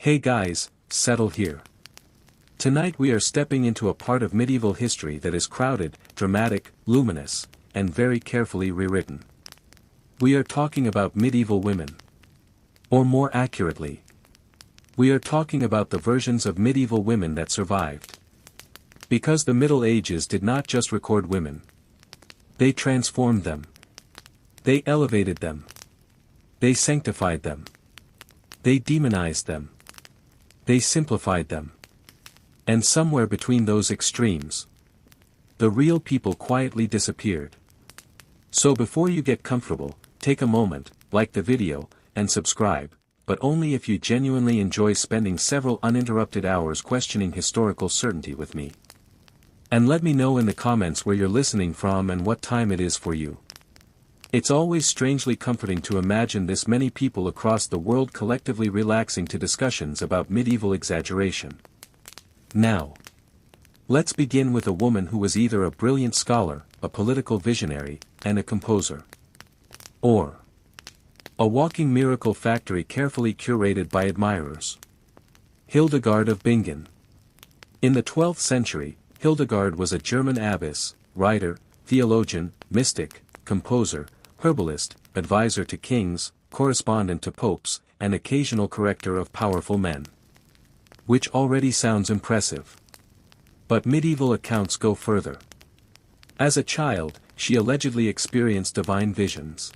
Hey guys, settle here. Tonight we are stepping into a part of medieval history that is crowded, dramatic, luminous, and very carefully rewritten. We are talking about medieval women. Or more accurately, we are talking about the versions of medieval women that survived. Because the Middle Ages did not just record women. They transformed them. They elevated them. They sanctified them. They demonized them. They simplified them. And somewhere between those extremes, the real people quietly disappeared. So before you get comfortable, take a moment, like the video, and subscribe, but only if you genuinely enjoy spending several uninterrupted hours questioning historical certainty with me. And let me know in the comments where you're listening from and what time it is for you. It's always strangely comforting to imagine this many people across the world collectively relaxing to discussions about medieval exaggeration. Now, let's begin with a woman who was either a brilliant scholar, a political visionary, and a composer. Or a walking miracle factory carefully curated by admirers. Hildegard of Bingen. In the 12th century, Hildegard was a German abbess, writer, theologian, mystic, composer, herbalist, advisor to kings, correspondent to popes, and occasional corrector of powerful men. Which already sounds impressive. But medieval accounts go further. As a child, she allegedly experienced divine visions.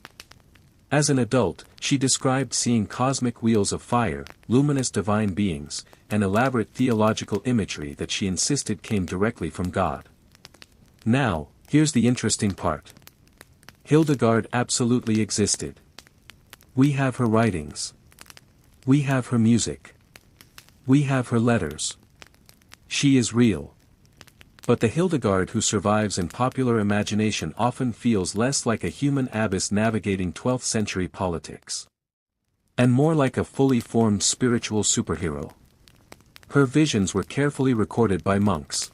As an adult, she described seeing cosmic wheels of fire, luminous divine beings, and elaborate theological imagery that she insisted came directly from God. Now, here's the interesting part. Hildegard absolutely existed. We have her writings. We have her music. We have her letters. She is real. But the Hildegard who survives in popular imagination often feels less like a human abbess navigating 12th century politics. And more like a fully formed spiritual superhero. Her visions were carefully recorded by monks.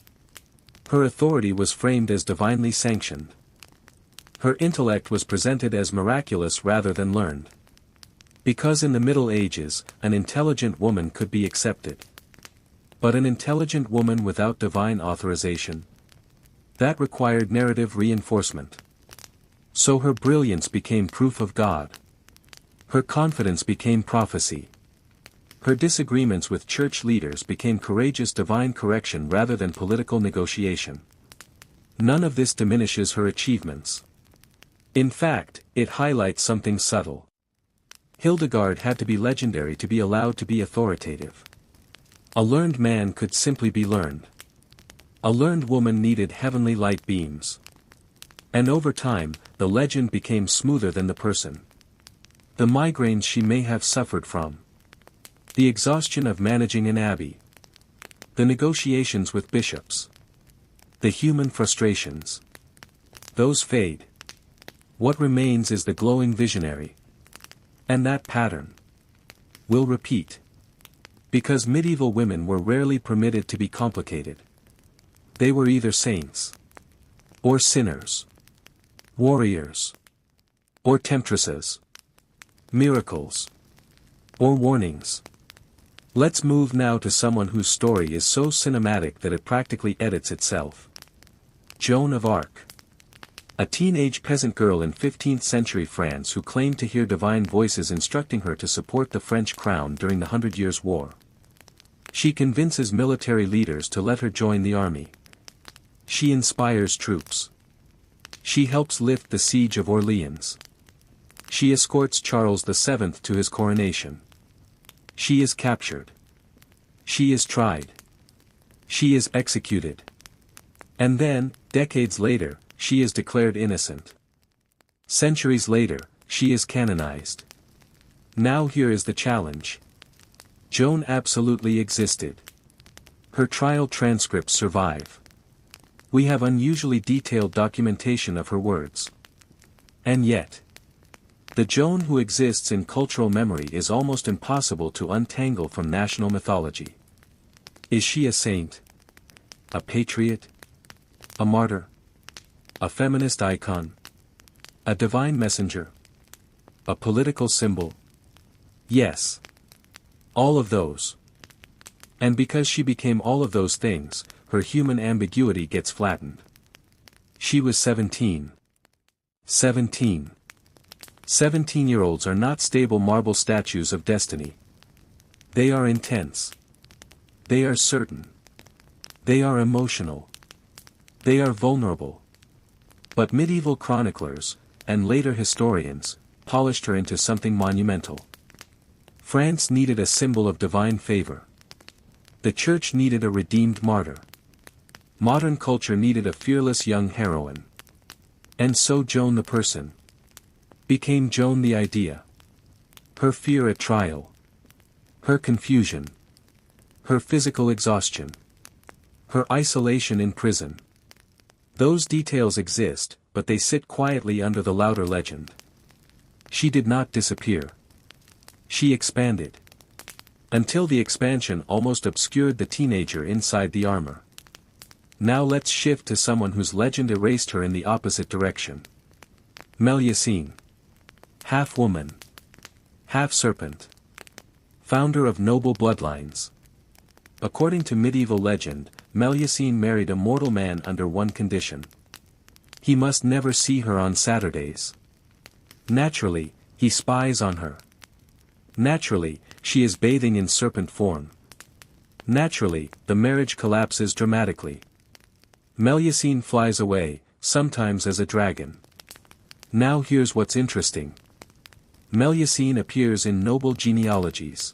Her authority was framed as divinely sanctioned. Her intellect was presented as miraculous rather than learned. Because in the Middle Ages, an intelligent woman could be accepted. But an intelligent woman without divine authorization? That required narrative reinforcement. So her brilliance became proof of God. Her confidence became prophecy. Her disagreements with church leaders became courageous divine correction rather than political negotiation. None of this diminishes her achievements. In fact, it highlights something subtle. Hildegard had to be legendary to be allowed to be authoritative. A learned man could simply be learned. A learned woman needed heavenly light beams. And over time, the legend became smoother than the person. The migraines she may have suffered from. The exhaustion of managing an abbey. The negotiations with bishops. The human frustrations. Those fade. What remains is the glowing visionary. And that pattern will repeat. Because medieval women were rarely permitted to be complicated. They were either saints. Or sinners. Warriors. Or temptresses. Miracles. Or warnings. Let's move now to someone whose story is so cinematic that it practically edits itself. Joan of Arc. A teenage peasant girl in 15th century France who claimed to hear divine voices instructing her to support the French crown during the 100 Years' War. She convinces military leaders to let her join the army. She inspires troops. She helps lift the siege of Orleans. She escorts Charles VII to his coronation. She is captured. She is tried. She is executed. And then, decades later, she is declared innocent. Centuries later, she is canonized. Now here is the challenge. Joan absolutely existed. Her trial transcripts survive. We have unusually detailed documentation of her words. And yet, the Joan who exists in cultural memory is almost impossible to untangle from national mythology. Is she a saint? A patriot? A martyr? A feminist icon? A divine messenger? A political symbol? Yes. All of those. And because she became all of those things, her human ambiguity gets flattened. She was 17. 17. 17-year-olds are not stable marble statues of destiny. They are intense. They are certain. They are emotional. They are vulnerable. But medieval chroniclers, and later historians, polished her into something monumental. France needed a symbol of divine favor. The Church needed a redeemed martyr. Modern culture needed a fearless young heroine. And so Joan the person became Joan the idea. Her fear at trial. Her confusion. Her physical exhaustion. Her isolation in prison. Those details exist, but they sit quietly under the louder legend. She did not disappear. She expanded. Until the expansion almost obscured the teenager inside the armor. Now let's shift to someone whose legend erased her in the opposite direction. Melusine. Half woman. Half serpent. Founder of noble bloodlines. According to medieval legend, Melusine married a mortal man under one condition. He must never see her on Saturdays. Naturally, he spies on her. Naturally, she is bathing in serpent form. Naturally, the marriage collapses dramatically. Melusine flies away, sometimes as a dragon. Now here's what's interesting. Melusine appears in noble genealogies.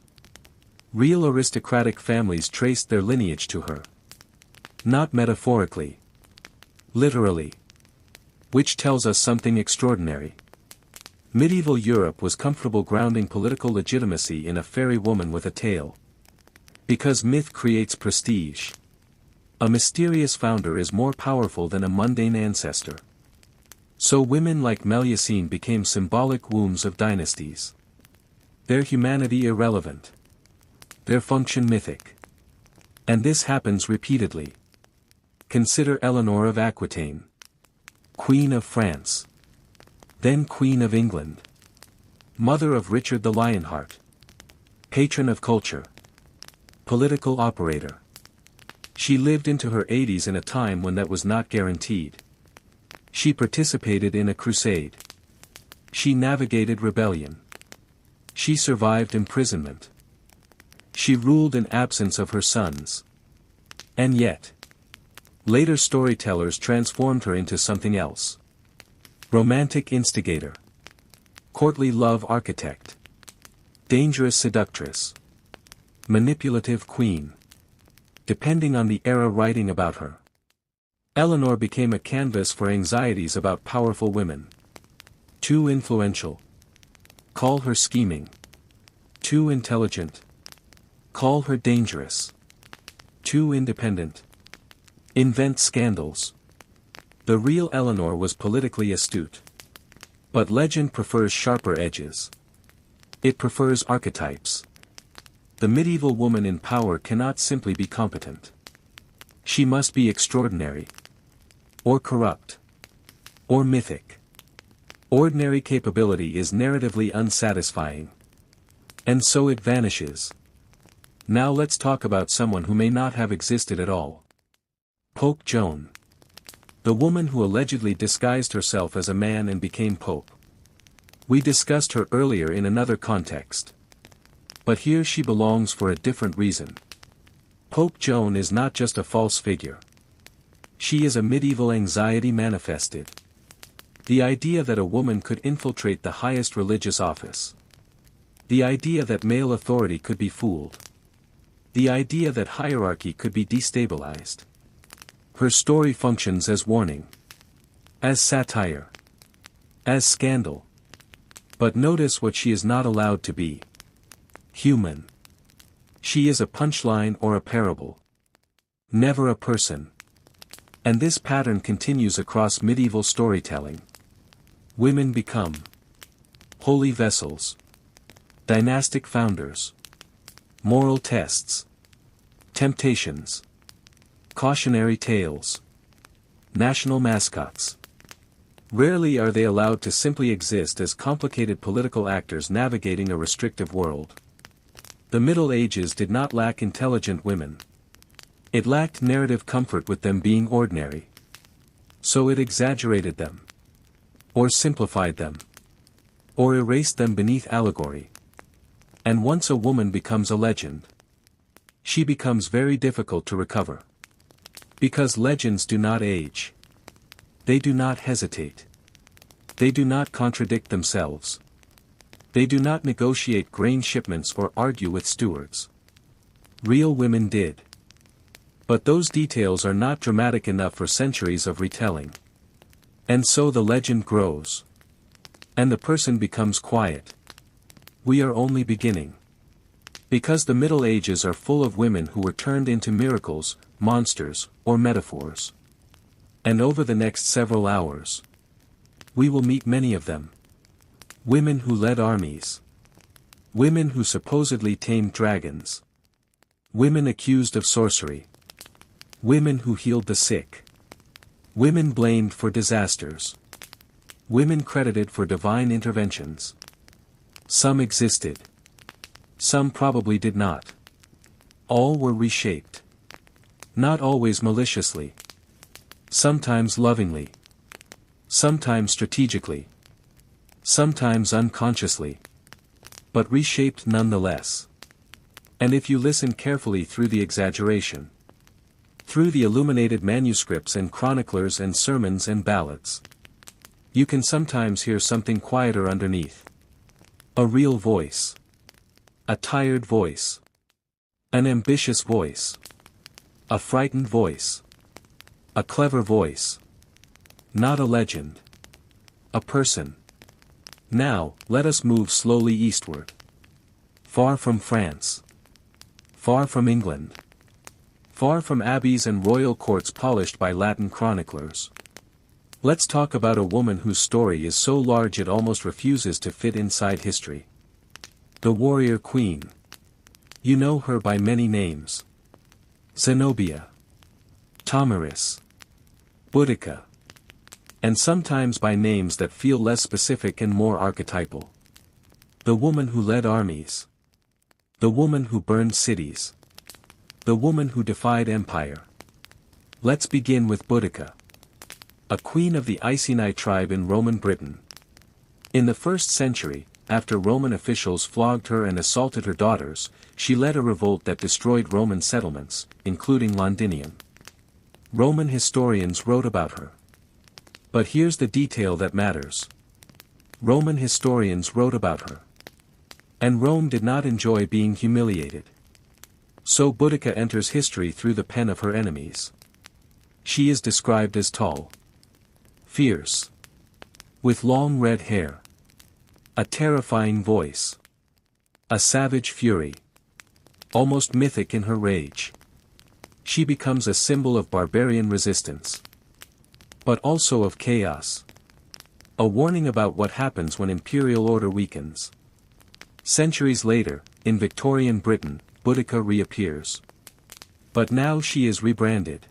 Real aristocratic families traced their lineage to her. Not metaphorically. Literally. Which tells us something extraordinary. Medieval Europe was comfortable grounding political legitimacy in a fairy woman with a tail. Because myth creates prestige. A mysterious founder is more powerful than a mundane ancestor. So women like Melusine became symbolic wombs of dynasties. Their humanity irrelevant. Their function mythic. And this happens repeatedly. Consider Eleanor of Aquitaine. Queen of France. Then Queen of England. Mother of Richard the Lionheart. Patron of culture. Political operator. She lived into her 80s in a time when that was not guaranteed. She participated in a crusade. She navigated rebellion. She survived imprisonment. She ruled in absence of her sons. And yet, later storytellers transformed her into something else. Romantic instigator. Courtly love architect. Dangerous seductress. Manipulative queen. Depending on the era writing about her. Eleanor became a canvas for anxieties about powerful women. Too influential. Call her scheming. Too intelligent. Call her dangerous. Too independent. Invent scandals. The real Eleanor was politically astute. But legend prefers sharper edges. It prefers archetypes. The medieval woman in power cannot simply be competent. She must be extraordinary. Or corrupt. Or mythic. Ordinary capability is narratively unsatisfying. And so it vanishes. Now let's talk about someone who may not have existed at all. Pope Joan. The woman who allegedly disguised herself as a man and became pope. We discussed her earlier in another context. But here she belongs for a different reason. Pope Joan is not just a false figure. She is a medieval anxiety manifested. The idea that a woman could infiltrate the highest religious office. The idea that male authority could be fooled. The idea that hierarchy could be destabilized. Her story functions as warning. As satire. As scandal. But notice what she is not allowed to be. Human. She is a punchline or a parable. Never a person. And this pattern continues across medieval storytelling. Women become holy vessels. Dynastic founders. Moral tests. Temptations. Cautionary tales. National mascots. Rarely are they allowed to simply exist as complicated political actors navigating a restrictive world. The Middle Ages did not lack intelligent women. It lacked narrative comfort with them being ordinary. So it exaggerated them. Or simplified them. Or erased them beneath allegory. And once a woman becomes a legend, she becomes very difficult to recover. Because legends do not age. They do not hesitate. They do not contradict themselves. They do not negotiate grain shipments or argue with stewards. Real women did. But those details are not dramatic enough for centuries of retelling. And so the legend grows. And the person becomes quiet. We are only beginning. Because the Middle Ages are full of women who were turned into miracles, monsters, or metaphors. And over the next several hours, we will meet many of them. Women who led armies. Women who supposedly tamed dragons. Women accused of sorcery. Women who healed the sick. Women blamed for disasters. Women credited for divine interventions. Some existed. Some probably did not. All were reshaped. Not always maliciously. Sometimes lovingly. Sometimes strategically. Sometimes unconsciously. But reshaped nonetheless. And if you listen carefully through the exaggeration, through the illuminated manuscripts and chroniclers and sermons and ballads, you can sometimes hear something quieter underneath. A real voice. A tired voice. An ambitious voice. A frightened voice. A clever voice. Not a legend. A person. Now, let us move slowly eastward. Far from France. Far from England. Far from abbeys and royal courts polished by Latin chroniclers. Let's talk about a woman whose story is so large it almost refuses to fit inside history. The warrior queen. You know her by many names. Zenobia. Tamaris. Boudica. And sometimes by names that feel less specific and more archetypal. The woman who led armies. The woman who burned cities. The woman who defied empire. Let's begin with Boudica. A queen of the Iceni tribe in Roman Britain. In the 1st century, after Roman officials flogged her and assaulted her daughters, she led a revolt that destroyed Roman settlements, including Londinium. Roman historians wrote about her. But here's the detail that matters. Roman historians wrote about her. And Rome did not enjoy being humiliated. So Boudica enters history through the pen of her enemies. She is described as tall. Fierce. With long red hair. A terrifying voice. A savage fury. Almost mythic in her rage. She becomes a symbol of barbarian resistance. But also of chaos. A warning about what happens when imperial order weakens. Centuries later, in Victorian Britain, Boudica reappears. But now she is rebranded.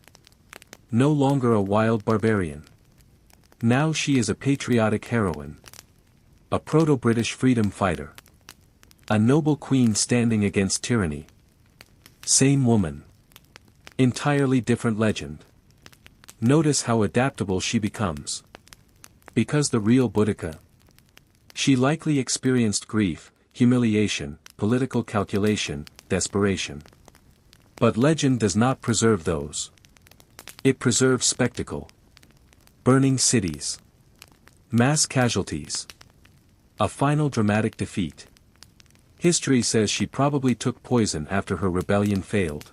No longer a wild barbarian. Now she is a patriotic heroine. A proto-British freedom fighter. A noble queen standing against tyranny. Same woman. Entirely different legend. Notice how adaptable she becomes. Because the real Boudica. She likely experienced grief, humiliation, political calculation, desperation. But legend does not preserve those. It preserves spectacle. Burning cities. Mass casualties. A final dramatic defeat. History says she probably took poison after her rebellion failed.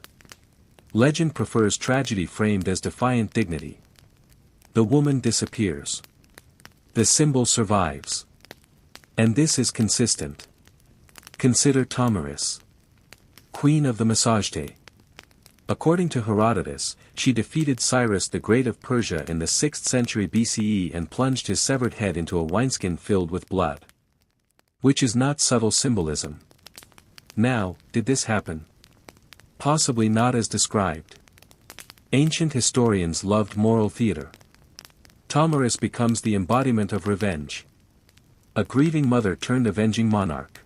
Legend prefers tragedy framed as defiant dignity. The woman disappears. The symbol survives. And this is consistent. Consider Tamaris. Queen of the Masajte. According to Herodotus, she defeated Cyrus the Great of Persia in the 6th century BCE and plunged his severed head into a wineskin filled with blood. Which is not subtle symbolism. Now, did this happen? Possibly not as described. Ancient historians loved moral theater. Tamaris becomes the embodiment of revenge. A grieving mother turned avenging monarch.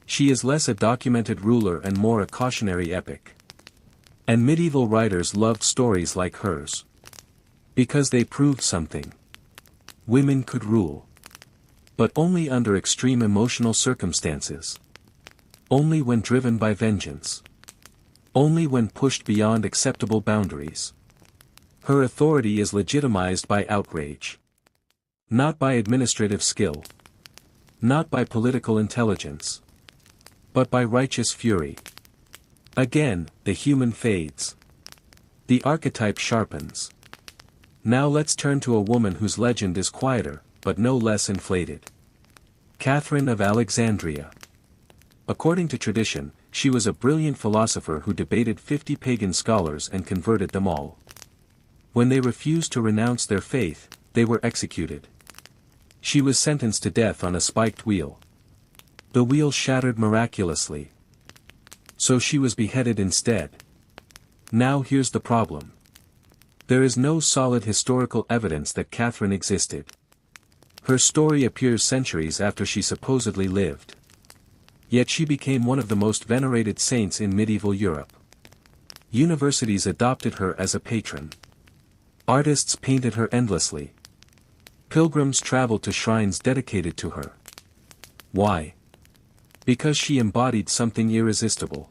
She is less a documented ruler and more a cautionary epic. And medieval writers loved stories like hers. Because they proved something. Women could rule. But only under extreme emotional circumstances. Only when driven by vengeance. Only when pushed beyond acceptable boundaries. Her authority is legitimized by outrage. Not by administrative skill. Not by political intelligence. But by righteous fury. Again, the human fades. The archetype sharpens. Now let's turn to a woman whose legend is quieter, but no less inflated. Catherine of Alexandria. According to tradition, she was a brilliant philosopher who debated 50 pagan scholars and converted them all. When they refused to renounce their faith, they were executed. She was sentenced to death on a spiked wheel. The wheel shattered miraculously. So she was beheaded instead. Now here's the problem. There is no solid historical evidence that Catherine existed. Her story appears centuries after she supposedly lived. Yet she became one of the most venerated saints in medieval Europe. Universities adopted her as a patron. Artists painted her endlessly. Pilgrims traveled to shrines dedicated to her. Why? Because she embodied something irresistible.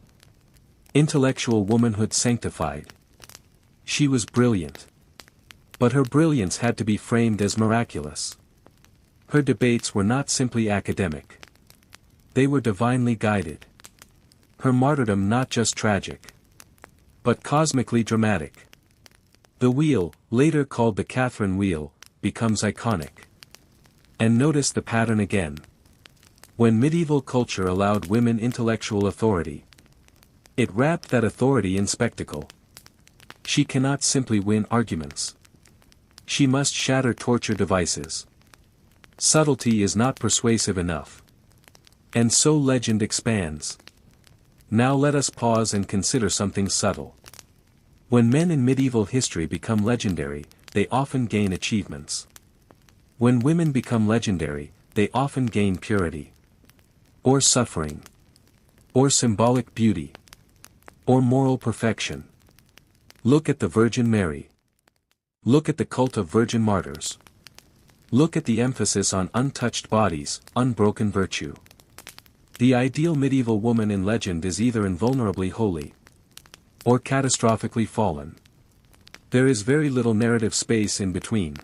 Intellectual womanhood sanctified. She was brilliant. But her brilliance had to be framed as miraculous. Her debates were not simply academic. They were divinely guided. Her martyrdom not just tragic, but cosmically dramatic. The wheel, later called the Catherine wheel, becomes iconic. And notice the pattern again. When medieval culture allowed women intellectual authority, it wrapped that authority in spectacle. She cannot simply win arguments. She must shatter torture devices. Subtlety is not persuasive enough. And so legend expands. Now let us pause and consider something subtle. When men in medieval history become legendary, they often gain achievements. When women become legendary, they often gain purity. Or suffering. Or symbolic beauty. Or moral perfection. Look at the Virgin Mary. Look at the cult of virgin martyrs. Look at the emphasis on untouched bodies, unbroken virtue. The ideal medieval woman in legend is either invulnerably holy, or catastrophically fallen. There is very little narrative space in between.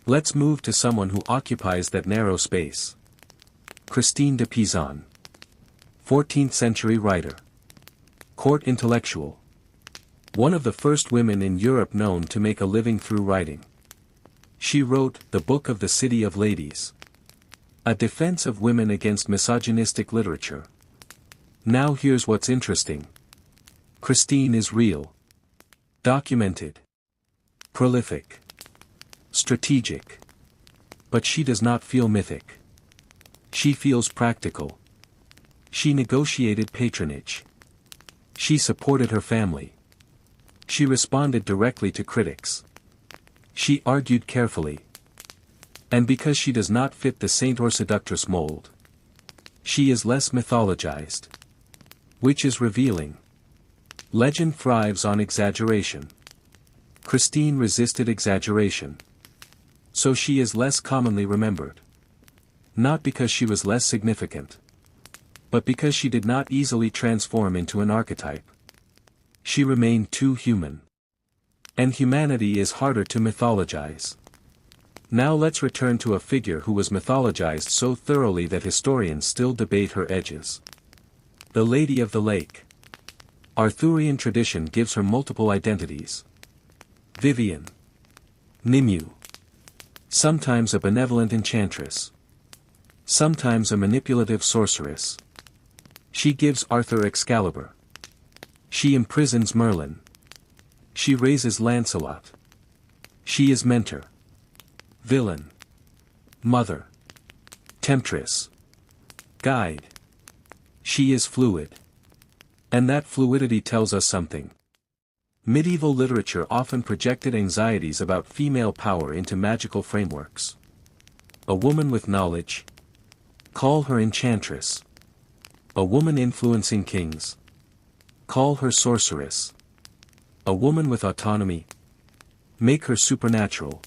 Let's move to someone who occupies that narrow space. Christine de Pizan. 14th century writer. Court intellectual. One of the first women in Europe known to make a living through writing. She wrote The Book of the City of Ladies. A defense of women against misogynistic literature. Now here's what's interesting. Christine is real. Documented. Prolific. Strategic. But she does not feel mythic. She feels practical. She negotiated patronage. She supported her family. She responded directly to critics. She argued carefully. And because she does not fit the saint or seductress mold, she is less mythologized. Which is revealing. Legend thrives on exaggeration. Christine resisted exaggeration. So she is less commonly remembered. Not because she was less significant, but because she did not easily transform into an archetype. She remained too human. And humanity is harder to mythologize. Now let's return to a figure who was mythologized so thoroughly that historians still debate her edges. The Lady of the Lake. Arthurian tradition gives her multiple identities. Vivian. Nimue. Sometimes a benevolent enchantress. Sometimes a manipulative sorceress. She gives Arthur Excalibur. She imprisons Merlin. She raises Lancelot. She is mentor. Villain. Mother. Temptress. Guide. She is fluid. And that fluidity tells us something. Medieval literature often projected anxieties about female power into magical frameworks. A woman with knowledge. Call her enchantress. A woman influencing kings. Call her sorceress. A woman with autonomy. Make her supernatural.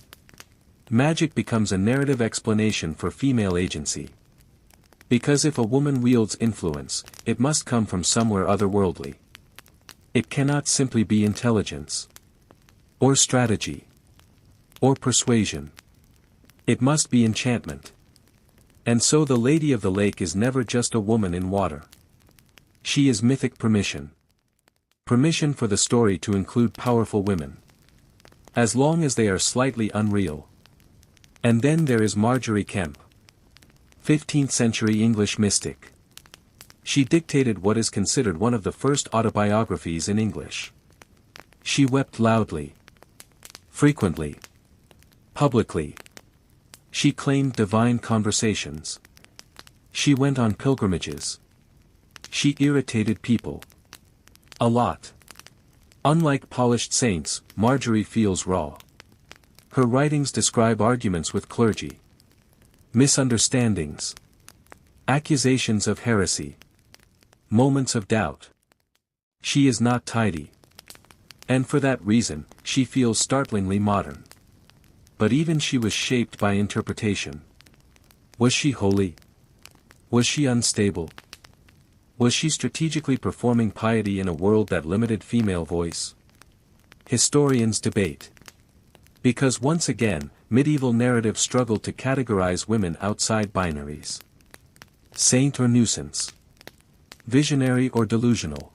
Magic becomes a narrative explanation for female agency. Because if a woman wields influence, it must come from somewhere otherworldly. It cannot simply be intelligence, or strategy, or persuasion. It must be enchantment. And so the Lady of the Lake is never just a woman in water. She is mythic permission. Permission for the story to include powerful women. As long as they are slightly unreal. And then there is Marjorie Kemp. 15th century English mystic. She dictated what is considered one of the first autobiographies in English. She wept loudly. Frequently. Publicly. She claimed divine conversations. She went on pilgrimages. She irritated people. A lot. Unlike polished saints, Marjorie feels raw. Her writings describe arguments with clergy. Misunderstandings. Accusations of heresy. Moments of doubt. She is not tidy. And for that reason, she feels startlingly modern. But even she was shaped by interpretation. Was she holy? Was she unstable? Was she strategically performing piety in a world that limited female voice? Historians debate. Because once again, medieval narrative struggled to categorize women outside binaries. Saint or nuisance. Visionary or delusional.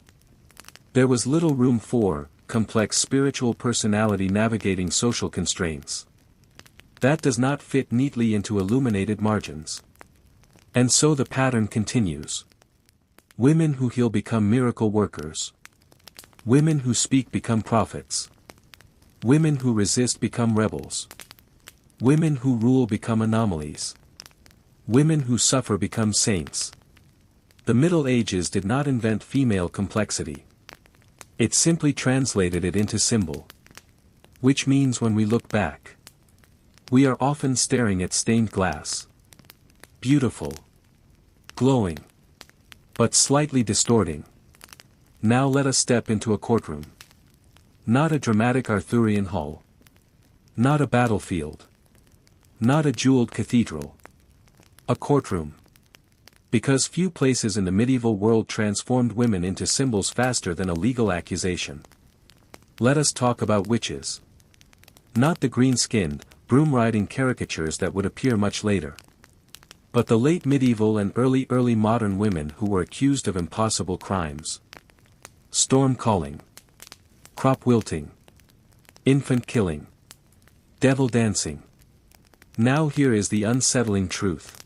There was little room for complex spiritual personality navigating social constraints. That does not fit neatly into illuminated margins. And so the pattern continues. Women who heal become miracle workers. Women who speak become prophets. Women who resist become rebels. Women who rule become anomalies. Women who suffer become saints. The Middle Ages did not invent female complexity. It simply translated it into symbol. Which means when we look back, we are often staring at stained glass. Beautiful. Glowing. But slightly distorting. Now let us step into a courtroom. Not a dramatic Arthurian hall. Not a battlefield. Not a jeweled cathedral. A courtroom. Because few places in the medieval world transformed women into symbols faster than a legal accusation. Let us talk about witches. Not the green-skinned, broom-riding caricatures that would appear much later. But the late medieval and early modern women who were accused of impossible crimes. Storm calling. Crop wilting. Infant killing. Devil dancing. Now here is the unsettling truth.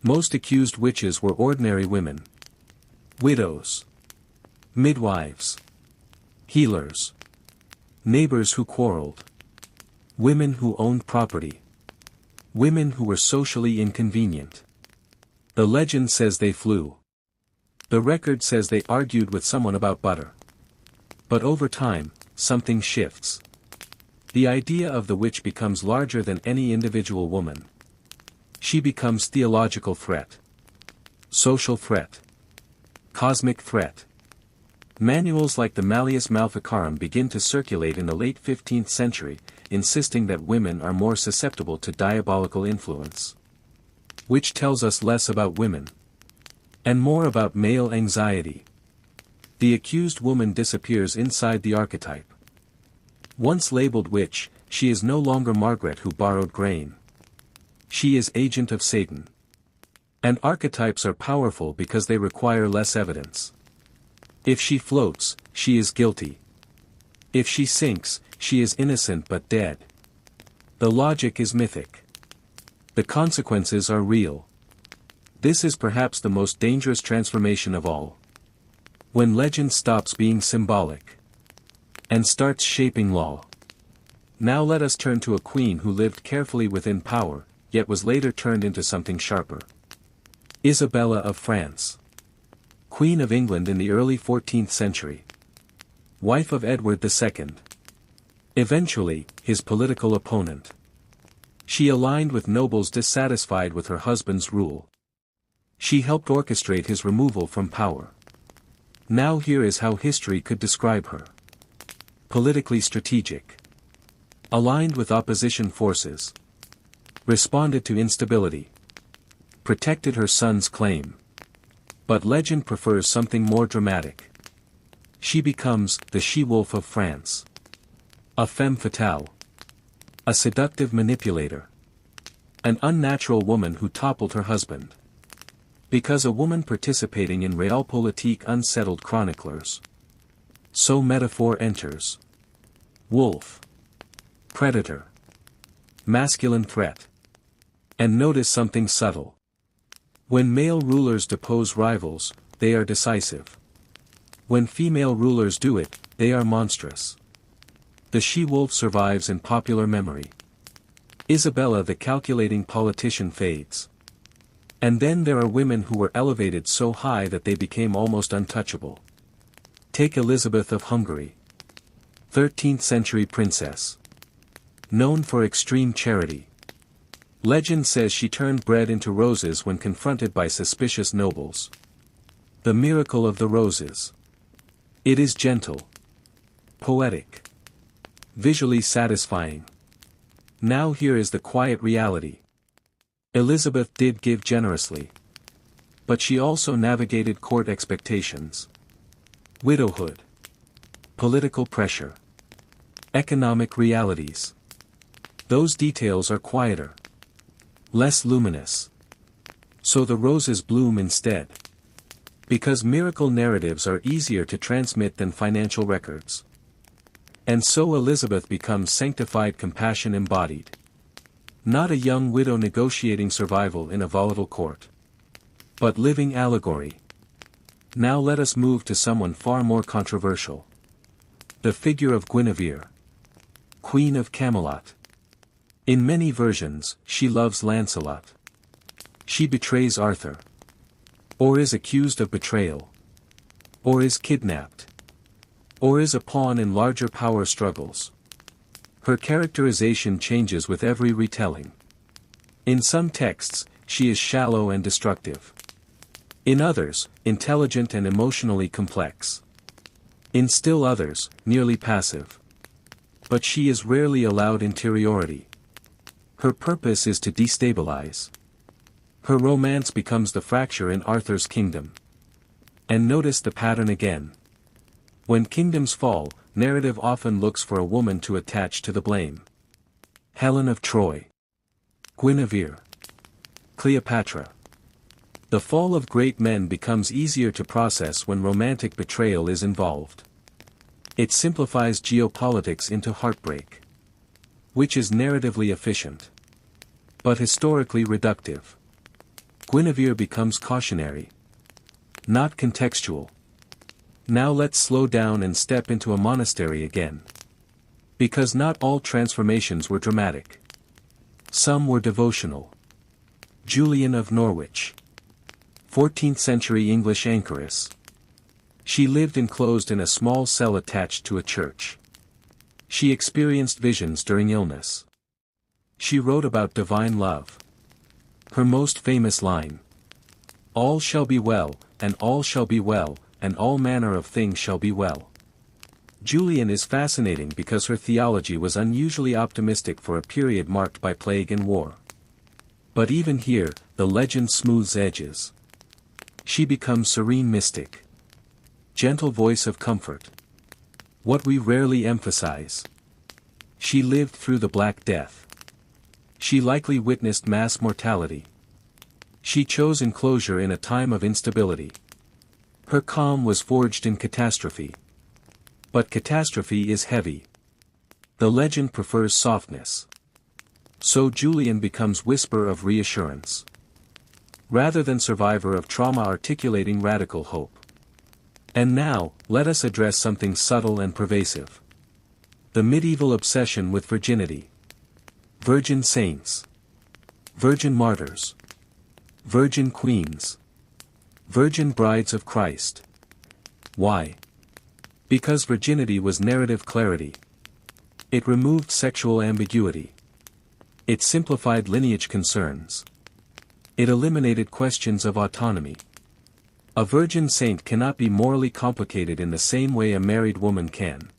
Most accused witches were ordinary women. Widows. Midwives. Healers. Neighbors who quarreled. Women who owned property. Women who were socially inconvenient. The legend says they flew. The record says they argued with someone about butter. But over time, something shifts. The idea of the witch becomes larger than any individual woman. She becomes theological threat. Social threat. Cosmic threat. Manuals like the Malleus Maleficarum begin to circulate in the late 15th century, insisting that women are more susceptible to diabolical influence. Which tells us less about women. And more about male anxiety. The accused woman disappears inside the archetype. Once labeled witch, she is no longer Margaret who borrowed grain. She is agent of Satan. And archetypes are powerful because they require less evidence. If she floats, she is guilty. If she sinks, she is innocent but dead. The logic is mythic. The consequences are real. This is perhaps the most dangerous transformation of all. When legend stops being symbolic. And starts shaping law. Now let us turn to a queen who lived carefully within power, yet was later turned into something sharper. Isabella of France. Queen of England in the early 14th century. Wife of Edward II. Eventually, his political opponent. She aligned with nobles dissatisfied with her husband's rule. She helped orchestrate his removal from power. Now here is how history could describe her. Politically strategic. Aligned with opposition forces. Responded to instability. Protected her son's claim. But legend prefers something more dramatic. She becomes the she-wolf of France. A femme fatale. A seductive manipulator. An unnatural woman who toppled her husband. Because a woman participating in realpolitik unsettled chroniclers. So metaphor enters. Wolf. Predator. Masculine threat. And notice something subtle. When male rulers depose rivals, they are decisive. When female rulers do it, they are monstrous. The she-wolf survives in popular memory. Isabella the calculating politician fades. And then there are women who were elevated so high that they became almost untouchable. Take Elizabeth of Hungary. 13th century princess. Known for extreme charity. Legend says she turned bread into roses when confronted by suspicious nobles. The miracle of the roses. It is gentle. Poetic. Visually satisfying. Now here is the quiet reality. Elizabeth did give generously. But she also navigated court expectations. Widowhood. Political pressure. Economic realities. Those details are quieter. Less luminous. So the roses bloom instead. Because miracle narratives are easier to transmit than financial records. And so Elizabeth becomes sanctified compassion embodied. Not a young widow negotiating survival in a volatile court. But living allegory. Now let us move to someone far more controversial. The figure of Guinevere. Queen of Camelot. In many versions, she loves Lancelot. She betrays Arthur. Or is accused of betrayal. Or is kidnapped. Or is a pawn in larger power struggles. Her characterization changes with every retelling. In some texts, she is shallow and destructive. In others, intelligent and emotionally complex. In still others, nearly passive. But she is rarely allowed interiority. Her purpose is to destabilize. Her romance becomes the fracture in Arthur's kingdom. And notice the pattern again. When kingdoms fall, narrative often looks for a woman to attach to the blame. Helen of Troy. Guinevere. Cleopatra. The fall of great men becomes easier to process when romantic betrayal is involved. It simplifies geopolitics into heartbreak. Which is narratively efficient. But historically reductive. Guinevere becomes cautionary. Not contextual. Now let's slow down and step into a monastery again. Because not all transformations were dramatic. Some were devotional. Julian of Norwich. 14th century English anchoress. She lived enclosed in a small cell attached to a church. She experienced visions during illness. She wrote about divine love. Her most famous line. All shall be well, and all shall be well, and all manner of things shall be well. Julian is fascinating because her theology was unusually optimistic for a period marked by plague and war. But even here, the legend smooths edges. She becomes serene mystic. Gentle voice of comfort. What we rarely emphasize. She lived through the Black Death. She likely witnessed mass mortality. She chose enclosure in a time of instability. Her calm was forged in catastrophe. But catastrophe is heavy. The legend prefers softness. So Julian becomes whisper of reassurance. Rather than survivor of trauma articulating radical hope. And now, let us address something subtle and pervasive. The medieval obsession with virginity. Virgin saints. Virgin martyrs. Virgin queens. Virgin brides of Christ. Why? Because virginity was narrative clarity. It removed sexual ambiguity. It simplified lineage concerns. It eliminated questions of autonomy. A virgin saint cannot be morally complicated in the same way a married woman can.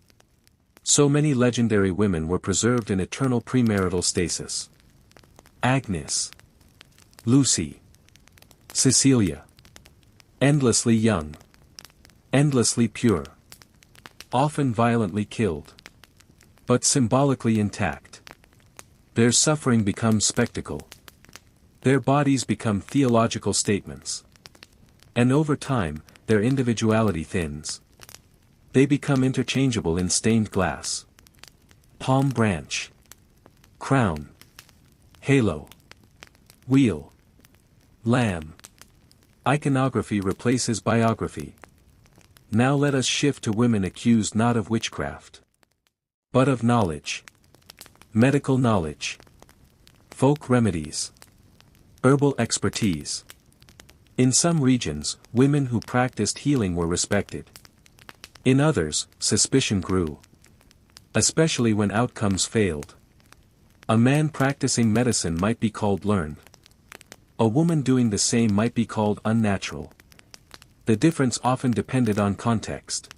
So many legendary women were preserved in eternal premarital stasis. Agnes, Lucy, Cecilia. Endlessly young. Endlessly pure. Often violently killed. But symbolically intact. Their suffering becomes spectacle. Their bodies become theological statements. And over time, their individuality thins. They become interchangeable in stained glass. Palm branch. Crown. Halo. Wheel. Lamb. Iconography replaces biography. Now let us shift to women accused not of witchcraft, but of knowledge. Medical knowledge. Folk remedies. Herbal expertise. In some regions, women who practiced healing were respected. In others, suspicion grew. Especially when outcomes failed. A man practicing medicine might be called learned. A woman doing the same might be called unnatural. The difference often depended on context.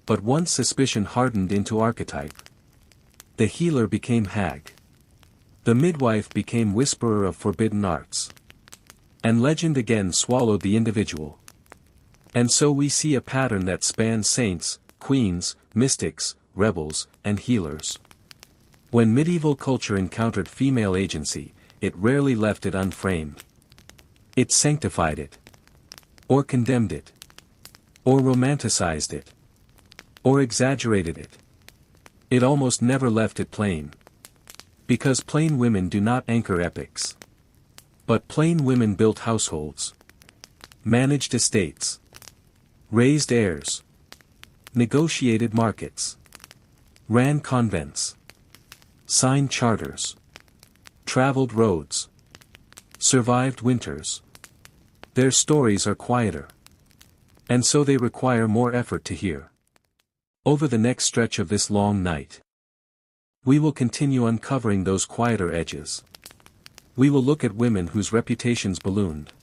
But once suspicion hardened into archetype, the healer became hag. The midwife became whisperer of forbidden arts. And legend again swallowed the individual. And so we see a pattern that spans saints, queens, mystics, rebels, and healers. When medieval culture encountered female agency, it rarely left it unframed. It sanctified it. Or condemned it. Or romanticized it. Or exaggerated it. It almost never left it plain. Because plain women do not anchor epics. But plain women built households. Managed estates. Raised heirs. Negotiated markets. Ran convents. Signed charters. Traveled roads. Survived winters. Their stories are quieter. And so they require more effort to hear. Over the next stretch of this long night, we will continue uncovering those quieter edges. We will look at women whose reputations ballooned.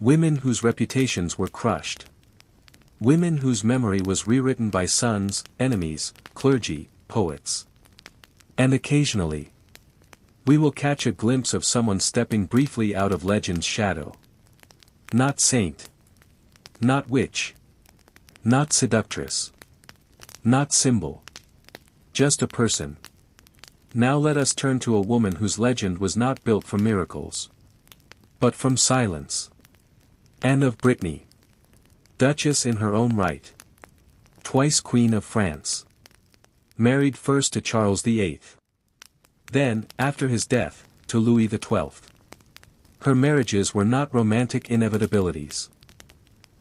Women whose reputations were crushed. Women whose memory was rewritten by sons, enemies, clergy, poets. And occasionally, we will catch a glimpse of someone stepping briefly out of legend's shadow. Not saint. Not witch. Not seductress. Not symbol. Just a person. Now let us turn to a woman whose legend was not built from miracles, but from silence. Anne of Brittany. Duchess in her own right. Twice Queen of France. Married first to Charles VIII. Then, after his death, to Louis XII. Her marriages were not romantic inevitabilities.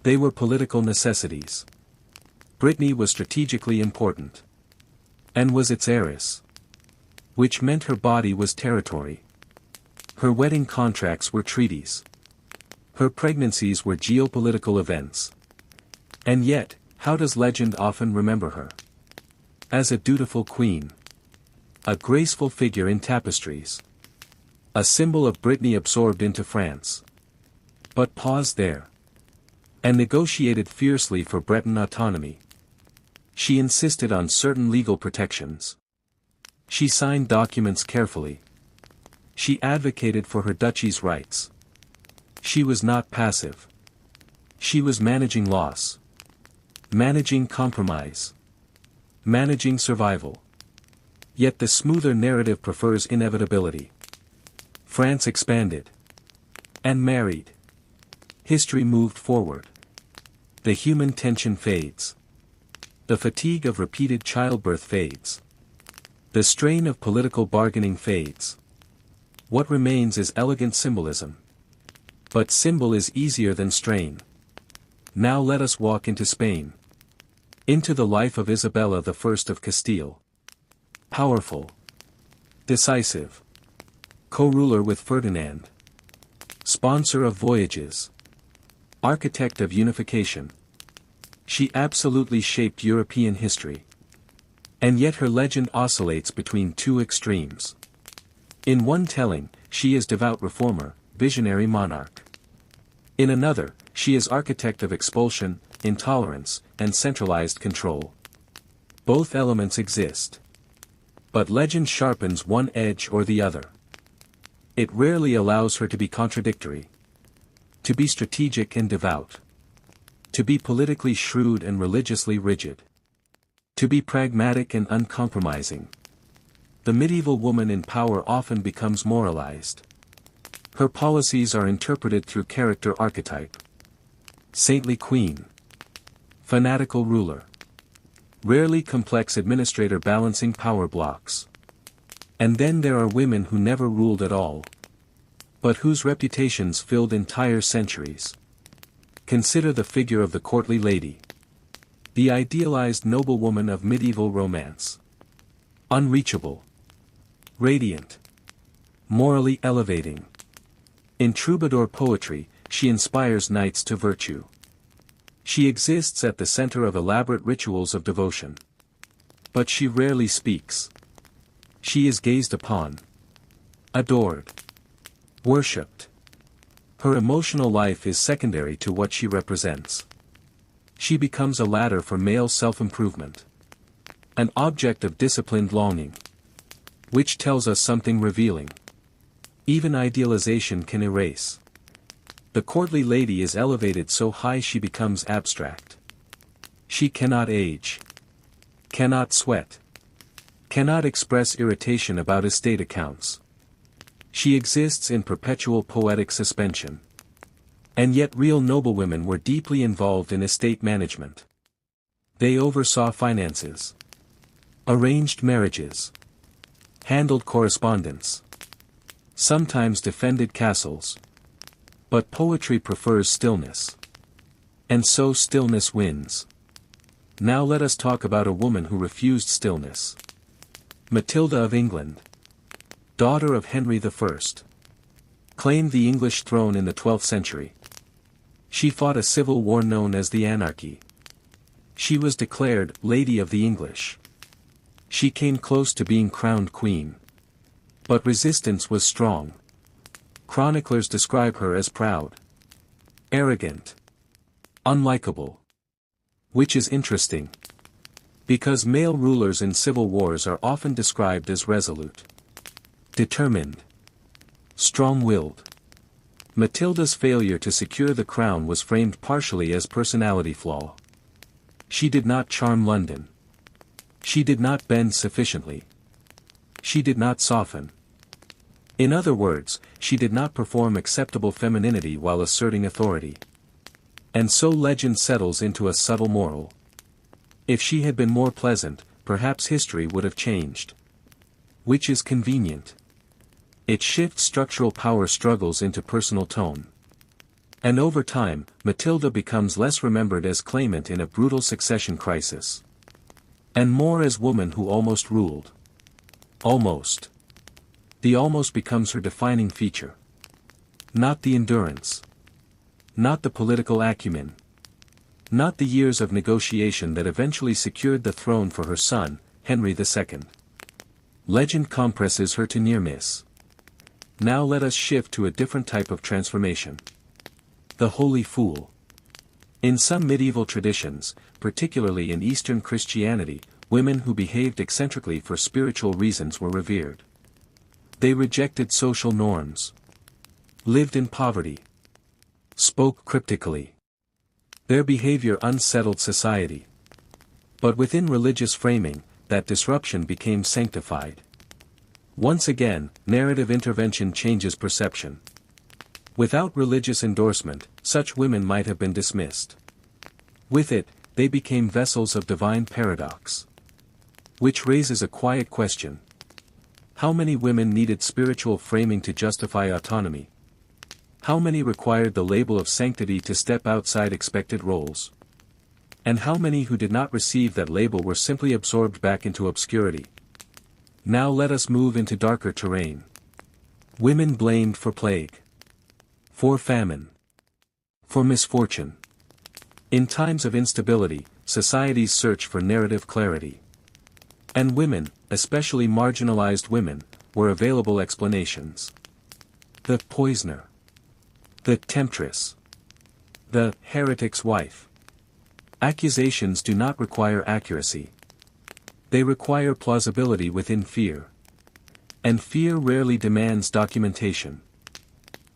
They were political necessities. Brittany was strategically important. And was its heiress. Which meant her body was territory. Her wedding contracts were treaties. Her pregnancies were geopolitical events. And yet, how does legend often remember her? As a dutiful queen. A graceful figure in tapestries. A symbol of Brittany absorbed into France. But paused there. And negotiated fiercely for Breton autonomy. She insisted on certain legal protections. She signed documents carefully. She advocated for her duchy's rights. She was not passive. She was managing loss. Managing compromise. Managing survival. Yet the smoother narrative prefers inevitability. France expanded. And married. History moved forward. The human tension fades. The fatigue of repeated childbirth fades. The strain of political bargaining fades. What remains is elegant symbolism. But symbol is easier than strain. Now let us walk into Spain. Into the life of Isabella I of Castile. Powerful. Decisive. Co-ruler with Ferdinand. Sponsor of voyages. Architect of unification. She absolutely shaped European history. And yet her legend oscillates between two extremes. In one telling, she is devout reformer, visionary monarch. In another, she is architect of expulsion, intolerance, and centralized control. Both elements exist. But legend sharpens one edge or the other. It rarely allows her to be contradictory. To be strategic and devout. To be politically shrewd and religiously rigid. To be pragmatic and uncompromising. The medieval woman in power often becomes moralized. Her policies are interpreted through character archetype. Saintly queen. Fanatical ruler. Rarely complex administrator balancing power blocks. And then there are women who never ruled at all. But whose reputations filled entire centuries. Consider the figure of the courtly lady. The idealized noblewoman of medieval romance. Unreachable. Radiant. Morally elevating. In troubadour poetry, she inspires knights to virtue. She exists at the center of elaborate rituals of devotion. But she rarely speaks. She is gazed upon. Adored. Worshipped. Her emotional life is secondary to what she represents. She becomes a ladder for male self-improvement. An object of disciplined longing. Which tells us something revealing. Even idealization can erase. The courtly lady is elevated so high she becomes abstract. She cannot age. Cannot sweat. Cannot express irritation about estate accounts. She exists in perpetual poetic suspension. And yet real noblewomen were deeply involved in estate management. They oversaw finances. Arranged marriages. Handled correspondence. Sometimes defended castles. But poetry prefers stillness. And so stillness wins. Now let us talk about a woman who refused stillness. Matilda of England. Daughter of Henry I. Claimed the English throne in the 12th century. She fought a civil war known as the Anarchy. She was declared Lady of the English. She came close to being crowned queen. But resistance was strong. Chroniclers describe her as proud. Arrogant. Unlikable. Which is interesting. Because male rulers in civil wars are often described as resolute. Determined. Strong-willed. Matilda's failure to secure the crown was framed partially as personality flaw. She did not charm London. She did not bend sufficiently. She did not soften. In other words, she did not perform acceptable femininity while asserting authority. And so legend settles into a subtle moral. If she had been more pleasant, perhaps history would have changed. Which is convenient. It shifts structural power struggles into personal tone. And over time, Matilda becomes less remembered as claimant in a brutal succession crisis. And more as woman who almost ruled. Almost. The almost becomes her defining feature. Not the endurance. Not the political acumen. Not the years of negotiation that eventually secured the throne for her son, Henry II. Legend compresses her to near miss. Now let us shift to a different type of transformation. The holy fool. In some medieval traditions, particularly in Eastern Christianity, women who behaved eccentrically for spiritual reasons were revered. They rejected social norms. Lived in poverty. Spoke cryptically. Their behavior unsettled society. But within religious framing, that disruption became sanctified. Once again, narrative intervention changes perception. Without religious endorsement, such women might have been dismissed. With it, they became vessels of divine paradox. Which raises a quiet question. How many women needed spiritual framing to justify autonomy? How many required the label of sanctity to step outside expected roles? And how many who did not receive that label were simply absorbed back into obscurity? Now let us move into darker terrain. Women blamed for plague. For famine. For misfortune. In times of instability, societies search for narrative clarity. And women, especially marginalized women, were available explanations. The poisoner. The temptress. The heretic's wife. Accusations do not require accuracy. They require plausibility within fear. And fear rarely demands documentation.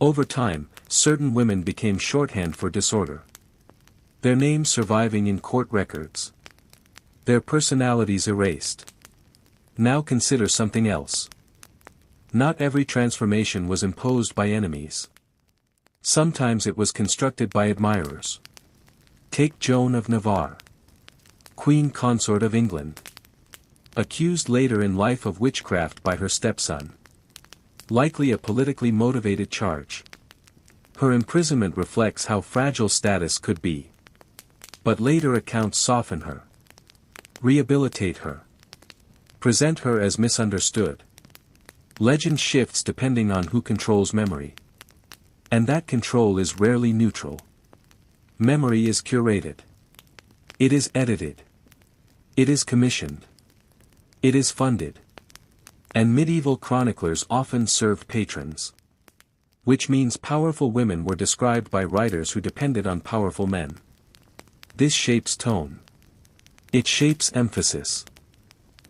Over time, certain women became shorthand for disorder. Their names surviving in court records. Their personalities erased. Now consider something else. Not every transformation was imposed by enemies. Sometimes it was constructed by admirers. Take Joan of Navarre. Queen consort of England. Accused later in life of witchcraft by her stepson. Likely a politically motivated charge. Her imprisonment reflects how fragile status could be. But later accounts soften her. Rehabilitate her. Present her as misunderstood. Legend shifts depending on who controls memory. And that control is rarely neutral. Memory is curated. It is edited. It is commissioned. It is funded. And medieval chroniclers often served patrons. Which means powerful women were described by writers who depended on powerful men. This shapes tone. It shapes emphasis.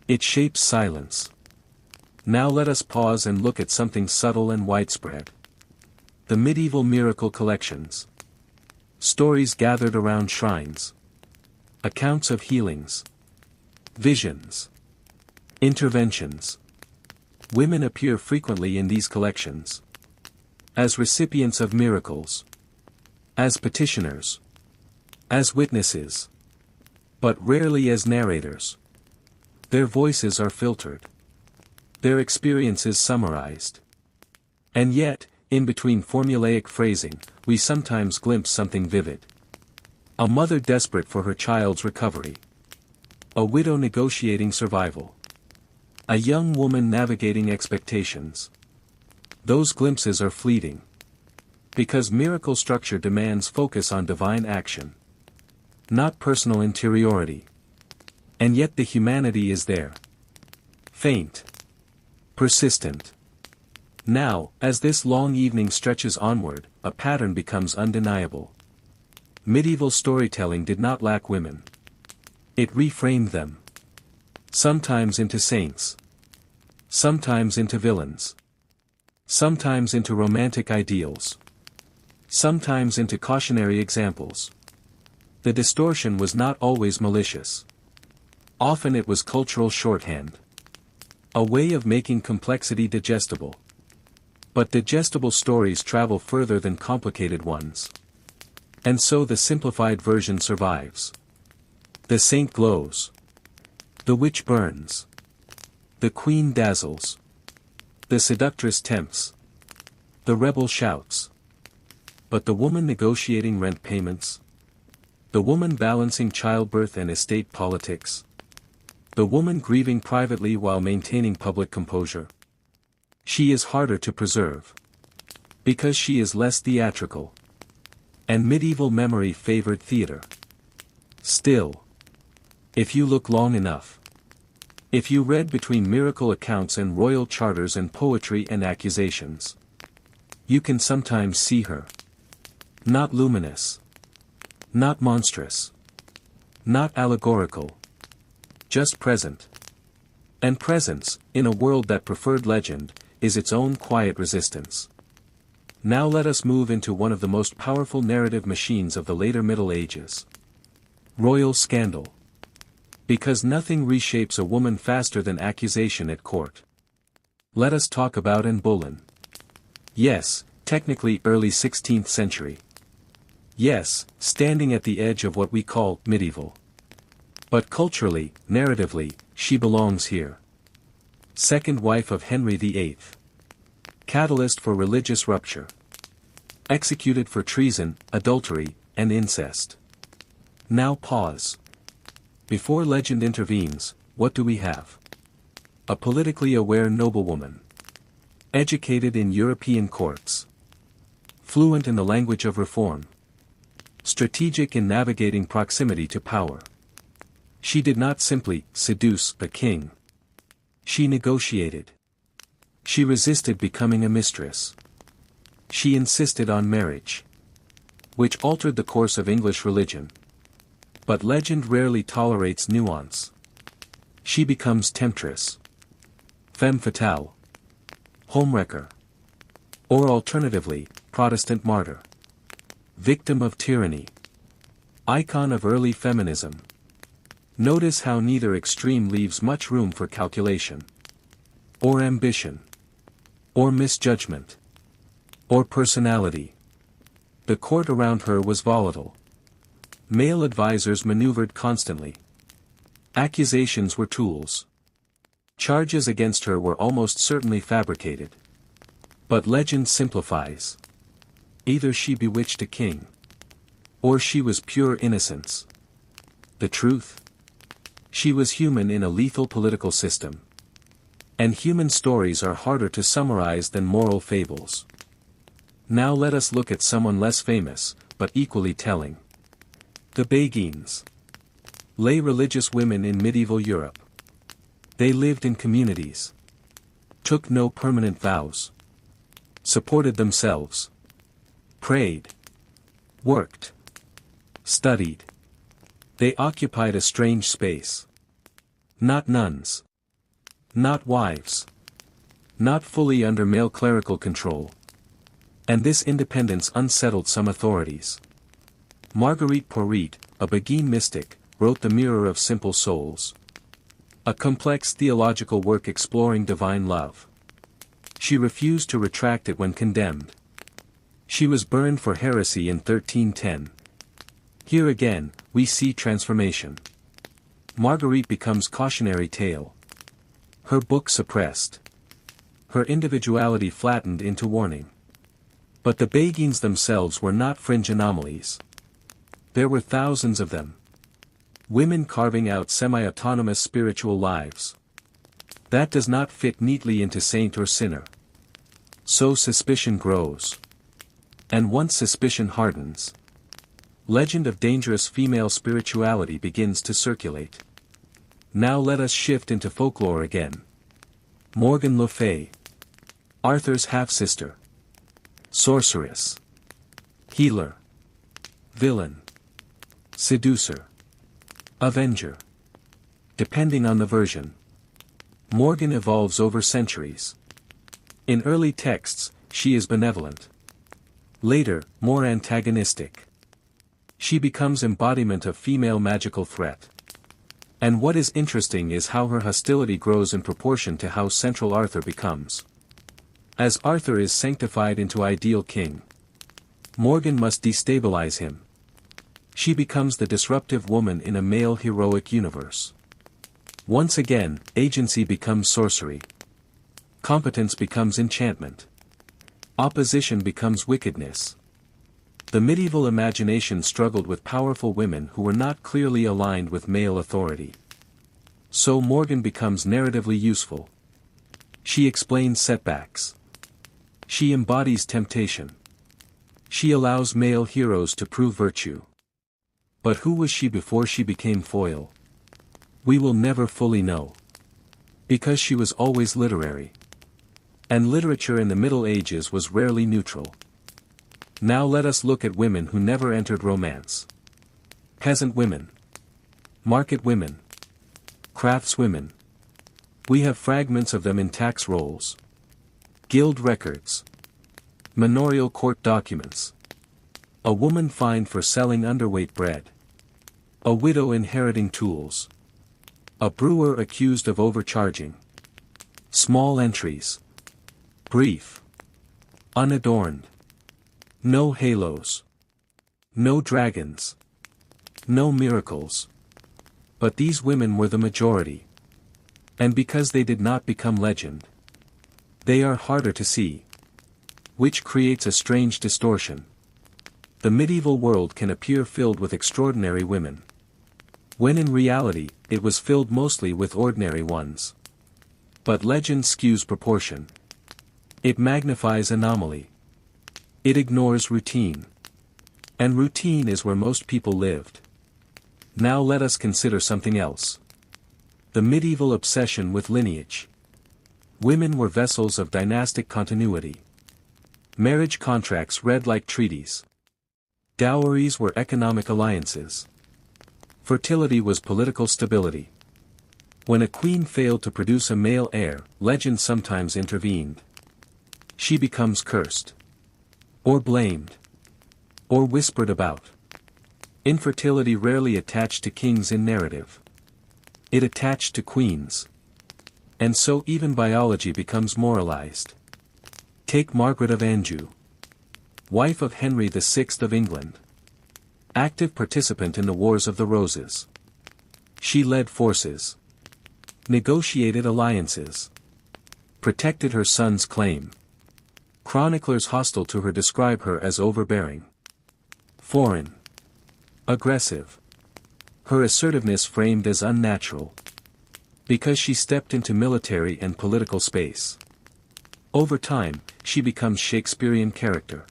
It shapes silence. Now let us pause and look at something subtle and widespread. The medieval miracle collections. Stories gathered around shrines. Accounts of healings. Visions. Interventions. Women appear frequently in these collections. As recipients of miracles. As petitioners. As witnesses. But rarely as narrators. Their voices are filtered. Their experiences summarized. And yet, in between formulaic phrasing, we sometimes glimpse something vivid. A mother desperate for her child's recovery. A widow negotiating survival. A young woman navigating expectations. Those glimpses are fleeting. Because miracle structure demands focus on divine action. Not personal interiority. And yet the humanity is there. Faint. Persistent. Now, as this long evening stretches onward, a pattern becomes undeniable. Medieval storytelling did not lack women. It reframed them. Sometimes into saints. Sometimes into villains. Sometimes into romantic ideals. Sometimes into cautionary examples. The distortion was not always malicious. Often it was cultural shorthand. A way of making complexity digestible. But digestible stories travel further than complicated ones. And so the simplified version survives. The saint glows. The witch burns. The queen dazzles. The seductress tempts. The rebel shouts. But the woman negotiating rent payments? The woman balancing childbirth and estate politics? The woman grieving privately while maintaining public composure? She is harder to preserve. Because she is less theatrical. And medieval memory favored theater. Still. If you look long enough. If you read between miracle accounts and royal charters and poetry and accusations. You can sometimes see her. Not luminous. Not monstrous. Not allegorical. Just present. And presence, in a world that preferred legend, is its own quiet resistance. Now let us move into one of the most powerful narrative machines of the later Middle Ages. Royal scandal. Because nothing reshapes a woman faster than accusation at court. Let us talk about Anne Boleyn. Yes, technically early 16th century. Yes, standing at the edge of what we call medieval. But culturally, narratively, she belongs here. Second wife of Henry VIII. Catalyst for religious rupture. Executed for treason, adultery, and incest. Now pause. Before legend intervenes, what do we have? A politically aware noblewoman. Educated in European courts. Fluent in the language of reform. Strategic in navigating proximity to power. She did not simply seduce a king. She negotiated. She resisted becoming a mistress. She insisted on marriage, which altered the course of English religion. But legend rarely tolerates nuance. She becomes temptress, femme fatale, homewrecker, or alternatively, Protestant martyr, victim of tyranny, icon of early feminism. Notice how neither extreme leaves much room for calculation, or ambition, or misjudgment, or personality. The court around her was volatile. Male advisors maneuvered constantly. Accusations were tools. Charges against her were almost certainly fabricated. But legend simplifies. Either she bewitched a king, or she was pure innocence. The truth? She was human in a lethal political system. And human stories are harder to summarize than moral fables. Now let us look at someone less famous, but equally telling. The Beguines. Lay religious women in medieval Europe. They lived in communities, took no permanent vows, supported themselves, prayed, worked, studied. They occupied a strange space. Not nuns. Not wives. Not fully under male clerical control. And this independence unsettled some authorities. Marguerite Porete, a Beguine mystic, wrote The Mirror of Simple Souls, a complex theological work exploring divine love. She refused to retract it when condemned. She was burned for heresy in 1310. Here again, we see transformation. Marguerite becomes cautionary tale. Her book suppressed. Her individuality flattened into warning. But the Beguines themselves were not fringe anomalies. There were thousands of them. Women carving out semi-autonomous spiritual lives. That does not fit neatly into saint or sinner. So suspicion grows. And once suspicion hardens, legend of dangerous female spirituality begins to circulate. Now let us shift into folklore again. Morgan Le Fay, Arthur's half-sister. Sorceress. Healer. Villain. Seducer. Avenger. Depending on the version. Morgan evolves over centuries. In early texts, she is benevolent. Later, more antagonistic. She becomes embodiment of female magical threat. And what is interesting is how her hostility grows in proportion to how central Arthur becomes. As Arthur is sanctified into ideal king, Morgan must destabilize him. She becomes the disruptive woman in a male heroic universe. Once again, agency becomes sorcery. Competence becomes enchantment. Opposition becomes wickedness. The medieval imagination struggled with powerful women who were not clearly aligned with male authority. So Morgan becomes narratively useful. She explains setbacks. She embodies temptation. She allows male heroes to prove virtue. But who was she before she became foil? We will never fully know. Because she was always literary. And literature in the Middle Ages was rarely neutral. Now let us look at women who never entered romance. Peasant women. Market women. Craftswomen. We have fragments of them in tax rolls. Guild records. Manorial court documents. A woman fined for selling underweight bread. A widow inheriting tools. A brewer accused of overcharging. Small entries. Brief. Unadorned. No halos. No dragons. No miracles. But these women were the majority. And because they did not become legend, they are harder to see. Which creates a strange distortion. The medieval world can appear filled with extraordinary women, when in reality, it was filled mostly with ordinary ones. But legend skews proportion. It magnifies anomaly. It ignores routine. And routine is where most people lived. Now let us consider something else. The medieval obsession with lineage. Women were vessels of dynastic continuity. Marriage contracts read like treaties. Dowries were economic alliances. Fertility was political stability. When a queen failed to produce a male heir, legend sometimes intervened. She becomes cursed. Or blamed. Or whispered about. Infertility rarely attached to kings in narrative. It attached to queens. And so even biology becomes moralized. Take Margaret of Anjou. Wife of Henry VI of England. Active participant in the Wars of the Roses. She led forces. Negotiated alliances. Protected her son's claim. Chroniclers hostile to her describe her as overbearing. Foreign. Aggressive. Her assertiveness framed as unnatural. Because she stepped into military and political space. Over time, she becomes Shakespearean character.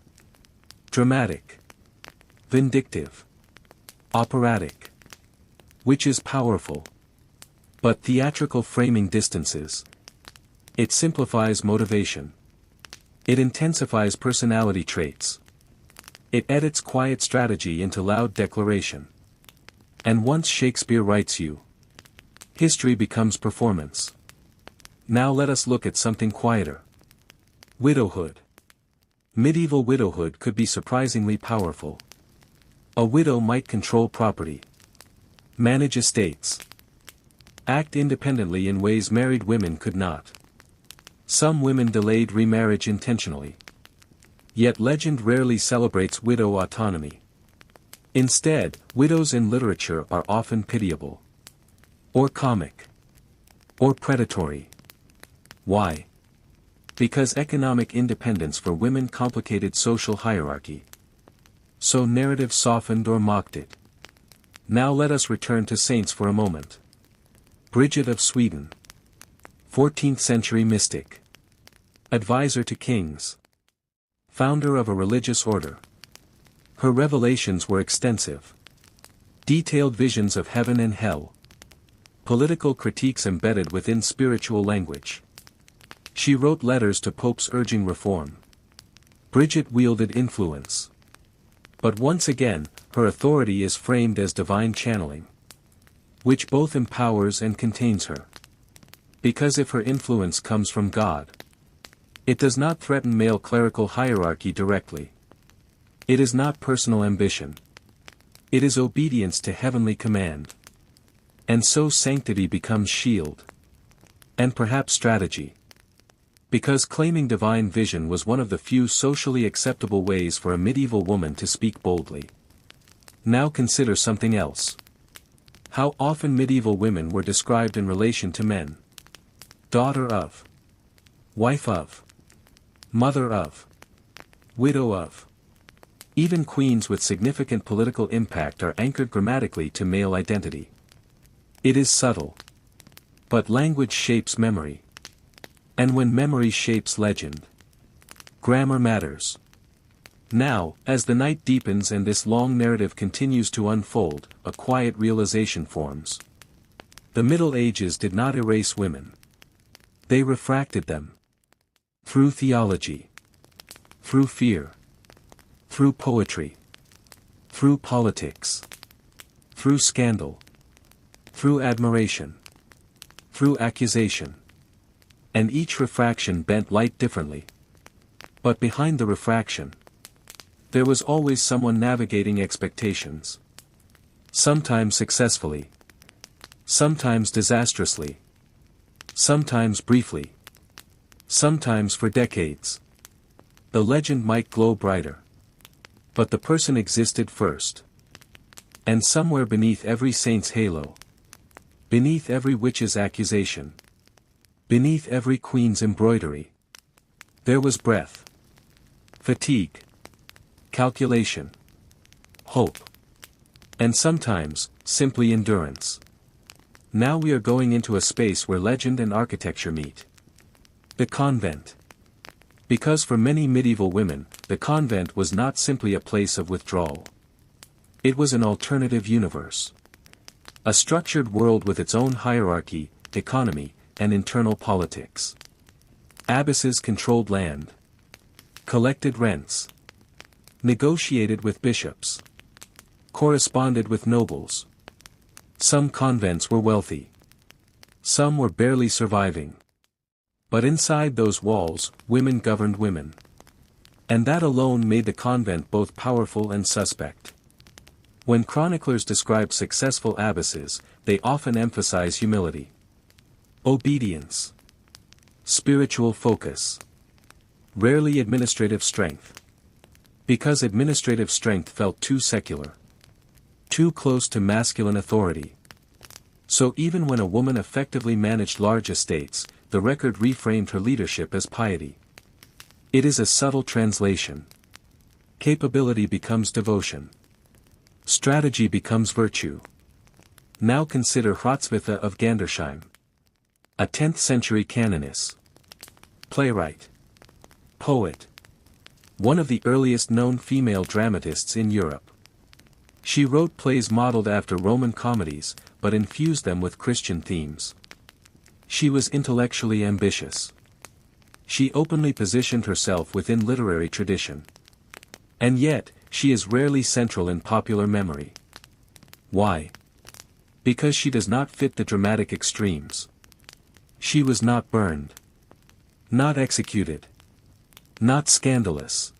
Dramatic. Vindictive. Operatic. Which is powerful. But theatrical framing distances. It simplifies motivation. It intensifies personality traits. It edits quiet strategy into loud declaration. And once Shakespeare writes you, history becomes performance. Now let us look at something quieter. Widowhood. Medieval widowhood could be surprisingly powerful. A widow might control property. Manage estates. Act independently in ways married women could not. Some women delayed remarriage intentionally. Yet legend rarely celebrates widow autonomy. Instead, widows in literature are often pitiable. Or comic. Or predatory. Why? Because economic independence for women complicated social hierarchy. So narrative softened or mocked it. Now let us return to saints for a moment. Bridget of Sweden. 14th century mystic. Advisor to kings. Founder of a religious order. Her revelations were extensive. Detailed visions of heaven and hell. Political critiques embedded within spiritual language. She wrote letters to popes urging reform. Bridget wielded influence. But once again, her authority is framed as divine channeling. Which both empowers and contains her. Because if her influence comes from God, it does not threaten male clerical hierarchy directly. It is not personal ambition. It is obedience to heavenly command. And so sanctity becomes shield. And perhaps strategy. Because claiming divine vision was one of the few socially acceptable ways for a medieval woman to speak boldly. Now consider something else. How often medieval women were described in relation to men. Daughter of. Wife of. Mother of. Widow of. Even queens with significant political impact are anchored grammatically to male identity. It is subtle. But language shapes memory. And when memory shapes legend, grammar matters. Now, as the night deepens and this long narrative continues to unfold, a quiet realization forms. The Middle Ages did not erase women. They refracted them. Through theology. Through fear. Through poetry. Through politics. Through scandal. Through admiration. Through accusation. And each refraction bent light differently. But behind the refraction, there was always someone navigating expectations. Sometimes successfully. Sometimes disastrously. Sometimes briefly. Sometimes for decades. The legend might glow brighter. But the person existed first. And somewhere beneath every saint's halo. Beneath every witch's accusation. Beneath every queen's embroidery. There was breath. Fatigue. Calculation. Hope. And sometimes, simply endurance. Now we are going into a space where legend and architecture meet. The convent. Because for many medieval women, the convent was not simply a place of withdrawal. It was an alternative universe. A structured world with its own hierarchy, economy, and internal politics. Abbesses controlled land. collected rents, negotiated with bishops, corresponded with nobles. Some convents were wealthy. Some were barely surviving. But inside those walls, women governed women. And that alone made the convent both powerful and suspect. When chroniclers describe successful abbesses, they often emphasize humility, obedience, spiritual focus, rarely administrative strength. Because administrative strength felt too secular, too close to masculine authority. So even when a woman effectively managed large estates, the record reframed her leadership as piety. It is a subtle translation. Capability becomes devotion. Strategy becomes virtue. Now consider Hrotsvitha of Gandersheim, a 10th century canoness, playwright, poet, one of the earliest known female dramatists in Europe. She wrote plays modeled after Roman comedies, but infused them with Christian themes. She was intellectually ambitious. She openly positioned herself within literary tradition. And yet, she is rarely central in popular memory. Why? Because she does not fit the dramatic extremes. She was not burned, not executed, not scandalous.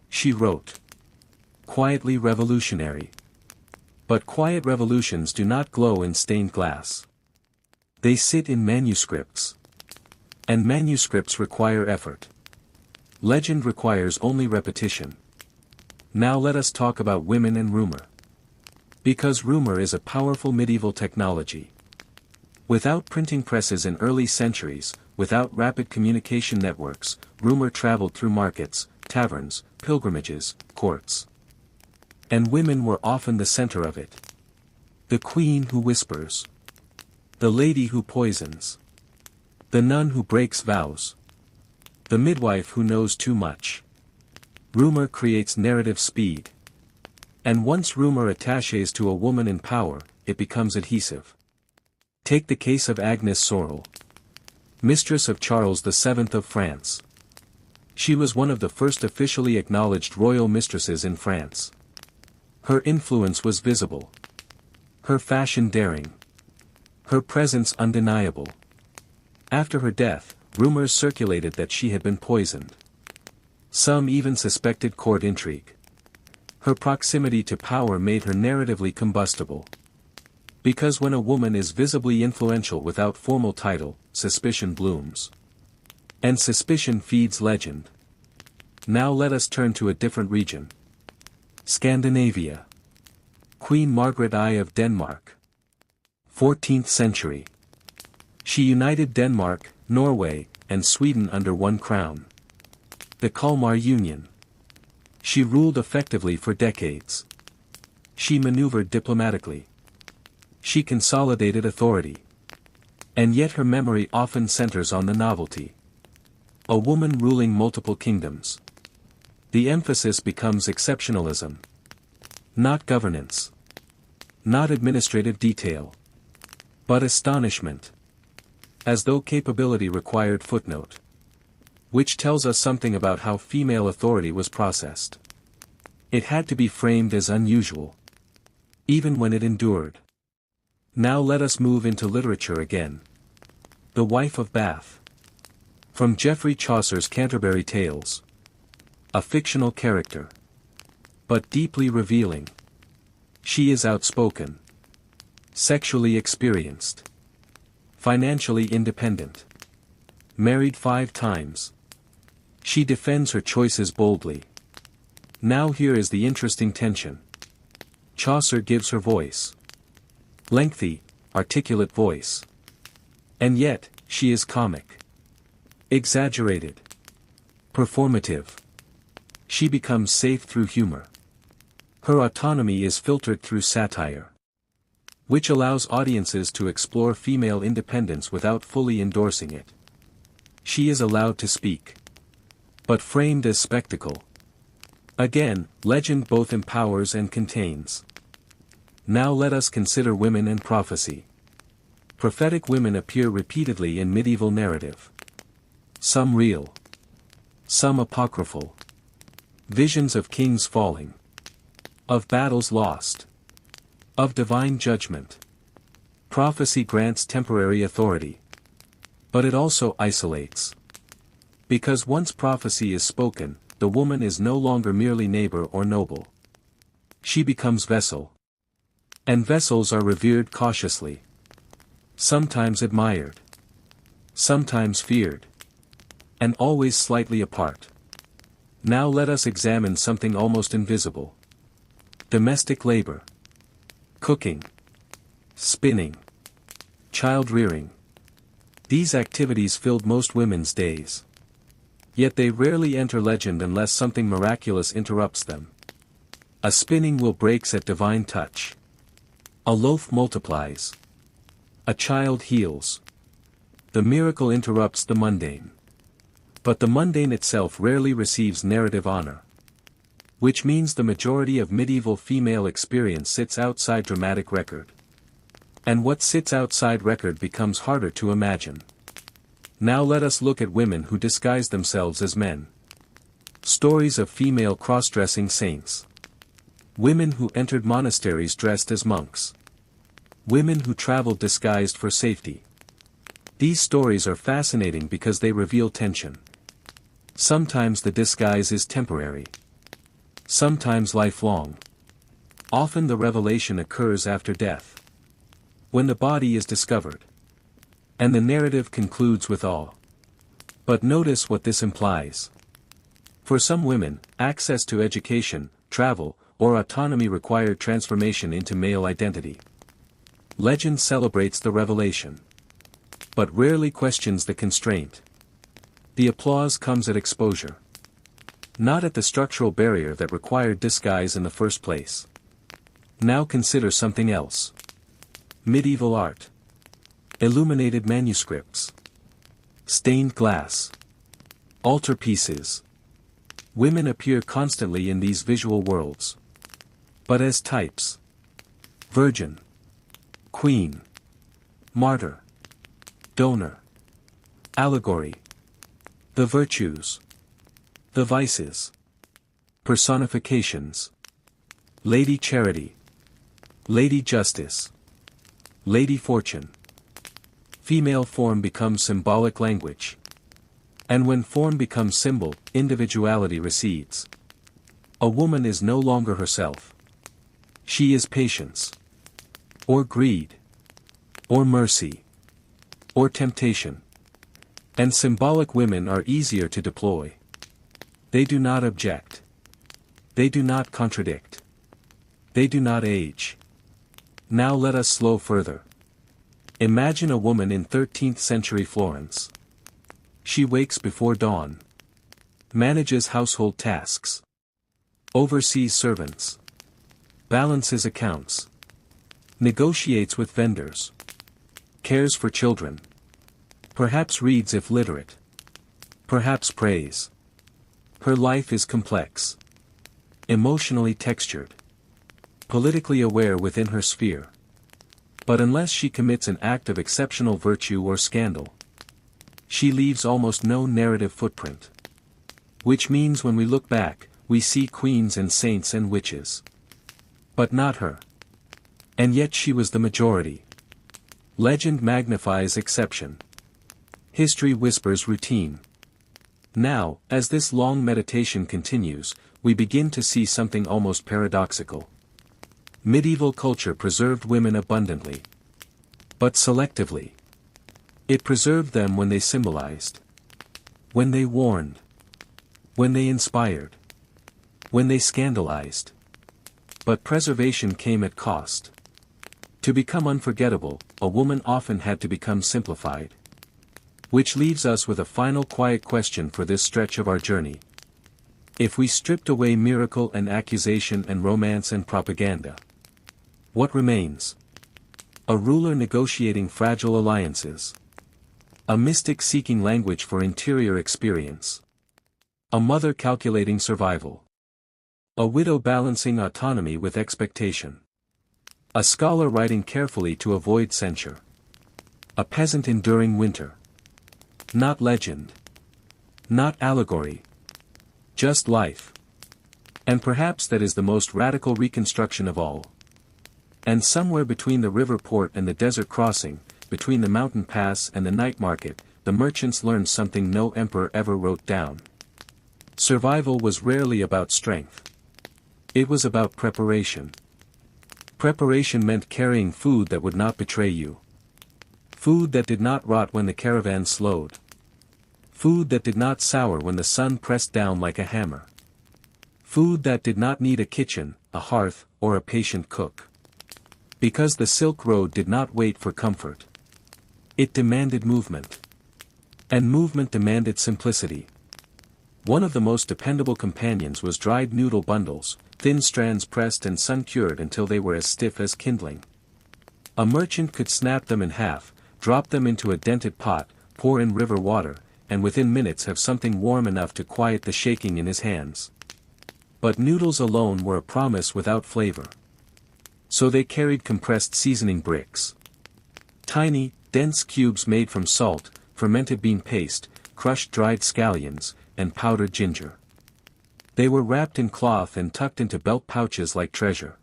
She wrote. Quietly revolutionary. But quiet revolutions do not glow in stained glass. They sit in manuscripts. And manuscripts require effort. Legend requires only repetition. Now let us talk about women and rumor. Because rumor is a powerful medieval technology. Without printing presses in early centuries, without rapid communication networks, rumor traveled through markets, taverns, pilgrimages, courts. And women were often the center of it. The queen who whispers. The lady who poisons. The nun who breaks vows. The midwife who knows too much. Rumor creates narrative speed. And once rumor attaches to a woman in power, it becomes adhesive. Take the case of Agnes Sorel, mistress of Charles VII of France. She was one of the first officially acknowledged royal mistresses in France. Her influence was visible. Her fashion daring. Her presence undeniable. After her death, rumors circulated that she had been poisoned. Some even suspected court intrigue. Her proximity to power made her narratively combustible. Because when a woman is visibly influential without formal title, suspicion blooms. And suspicion feeds legend. Now let us turn to a different region. Scandinavia. Queen Margaret I of Denmark. 14th century. She united Denmark, Norway, and Sweden under one crown. The Kalmar Union. She ruled effectively for decades. She maneuvered diplomatically. She consolidated authority. And yet her memory often centers on the novelty. A woman ruling multiple kingdoms. The emphasis becomes exceptionalism. Not governance. Not administrative detail. But astonishment. As though capability required footnote. Which tells us something about how female authority was processed. It had to be framed as unusual. Even when it endured. Now let us move into literature again. The Wife of Bath. From Geoffrey Chaucer's Canterbury Tales. A fictional character. But deeply revealing. She is outspoken. Sexually experienced. Financially independent. Married 5 times. She defends her choices boldly. Now here is the interesting tension. Chaucer gives her voice. Lengthy, articulate voice. And yet, she is comic. Exaggerated. Performative. She becomes safe through humor. Her autonomy is filtered through satire. Which allows audiences to explore female independence without fully endorsing it. She is allowed to speak. But framed as spectacle. Again, legend both empowers and contains. Now let us consider women and prophecy. Prophetic women appear repeatedly in medieval narrative. Some real. some apocryphal. Visions of kings falling. Of battles lost. Of divine judgment. Prophecy grants temporary authority. But it also isolates. Because once prophecy is spoken, the woman is no longer merely neighbor or noble. She becomes vessel. And vessels are revered cautiously. Sometimes admired. Sometimes feared. And always slightly apart. Now let us examine something almost invisible. Domestic labor. Cooking. Spinning. Child-rearing. These activities filled most women's days. Yet they rarely enter legend unless something miraculous interrupts them. A spinning wheel breaks at divine touch. A loaf multiplies. A child heals. The miracle interrupts the mundane. But the mundane itself rarely receives narrative honor. Which means the majority of medieval female experience sits outside dramatic record. And what sits outside record becomes harder to imagine. Now let us look at women who disguise themselves as men. Stories of female cross-dressing saints. Women who entered monasteries dressed as monks. Women who traveled disguised for safety. These stories are fascinating because they reveal tension. Sometimes the disguise is temporary. Sometimes lifelong. Often the revelation occurs after death. When the body is discovered. And the narrative concludes with awe. But notice what this implies. For some women, access to education, travel, or autonomy required transformation into male identity. Legend celebrates the revelation. But rarely questions the constraint. The applause comes at exposure. Not at the structural barrier that required disguise in the first place. Now consider something else. Medieval art. Illuminated manuscripts. Stained glass. Altarpieces. Women appear constantly in these visual worlds. But as types. Virgin. Queen. Martyr. Donor. Allegory. The virtues. The vices. Personifications. Lady Charity. Lady Justice. Lady Fortune. Female form becomes symbolic language. And when form becomes symbol, individuality recedes. A woman is no longer herself. She is patience. Or greed. Or mercy. Or temptation. And symbolic women are easier to deploy. They do not object. They do not contradict. They do not age. Now let us slow further. Imagine a woman in 13th century Florence. She wakes before dawn. Manages household tasks. Oversees servants. Balances accounts. Negotiates with vendors. Cares for children. Perhaps reads if literate. Perhaps prays. Her life is complex. Emotionally textured. Politically aware within her sphere. But unless she commits an act of exceptional virtue or scandal, she leaves almost no narrative footprint. Which means when we look back, we see queens and saints and witches. But not her. And yet she was the majority. Legend magnifies exception. History whispers routine. Now, as this long meditation continues, we begin to see something almost paradoxical. Medieval culture preserved women abundantly. But selectively. It preserved them when they symbolized. When they warned. When they inspired. When they scandalized. But preservation came at cost. To become unforgettable, a woman often had to become simplified. Which leaves us with a final quiet question for this stretch of our journey. If we stripped away miracle and accusation and romance and propaganda, what remains? A ruler negotiating fragile alliances. A mystic seeking language for interior experience. A mother calculating survival. A widow balancing autonomy with expectation. A scholar writing carefully to avoid censure. A peasant enduring winter. Not legend. Not allegory. Just life. And perhaps that is the most radical reconstruction of all. And somewhere between the river port and the desert crossing, between the mountain pass and the night market, the merchants learned something no emperor ever wrote down. Survival was rarely about strength. It was about preparation. Preparation meant carrying food that would not betray you. Food that did not rot when the caravan slowed. Food that did not sour when the sun pressed down like a hammer. Food that did not need a kitchen, a hearth, or a patient cook. Because the Silk Road did not wait for comfort. It demanded movement. And movement demanded simplicity. One of the most dependable companions was dried noodle bundles, thin strands pressed and sun-cured until they were as stiff as kindling. A merchant could snap them in half, drop them into a dented pot, pour in river water, and within minutes have something warm enough to quiet the shaking in his hands. But noodles alone were a promise without flavor. So they carried compressed seasoning bricks. Tiny, dense cubes made from salt, fermented bean paste, crushed dried scallions, and powdered ginger. They were wrapped in cloth and tucked into belt pouches like treasure.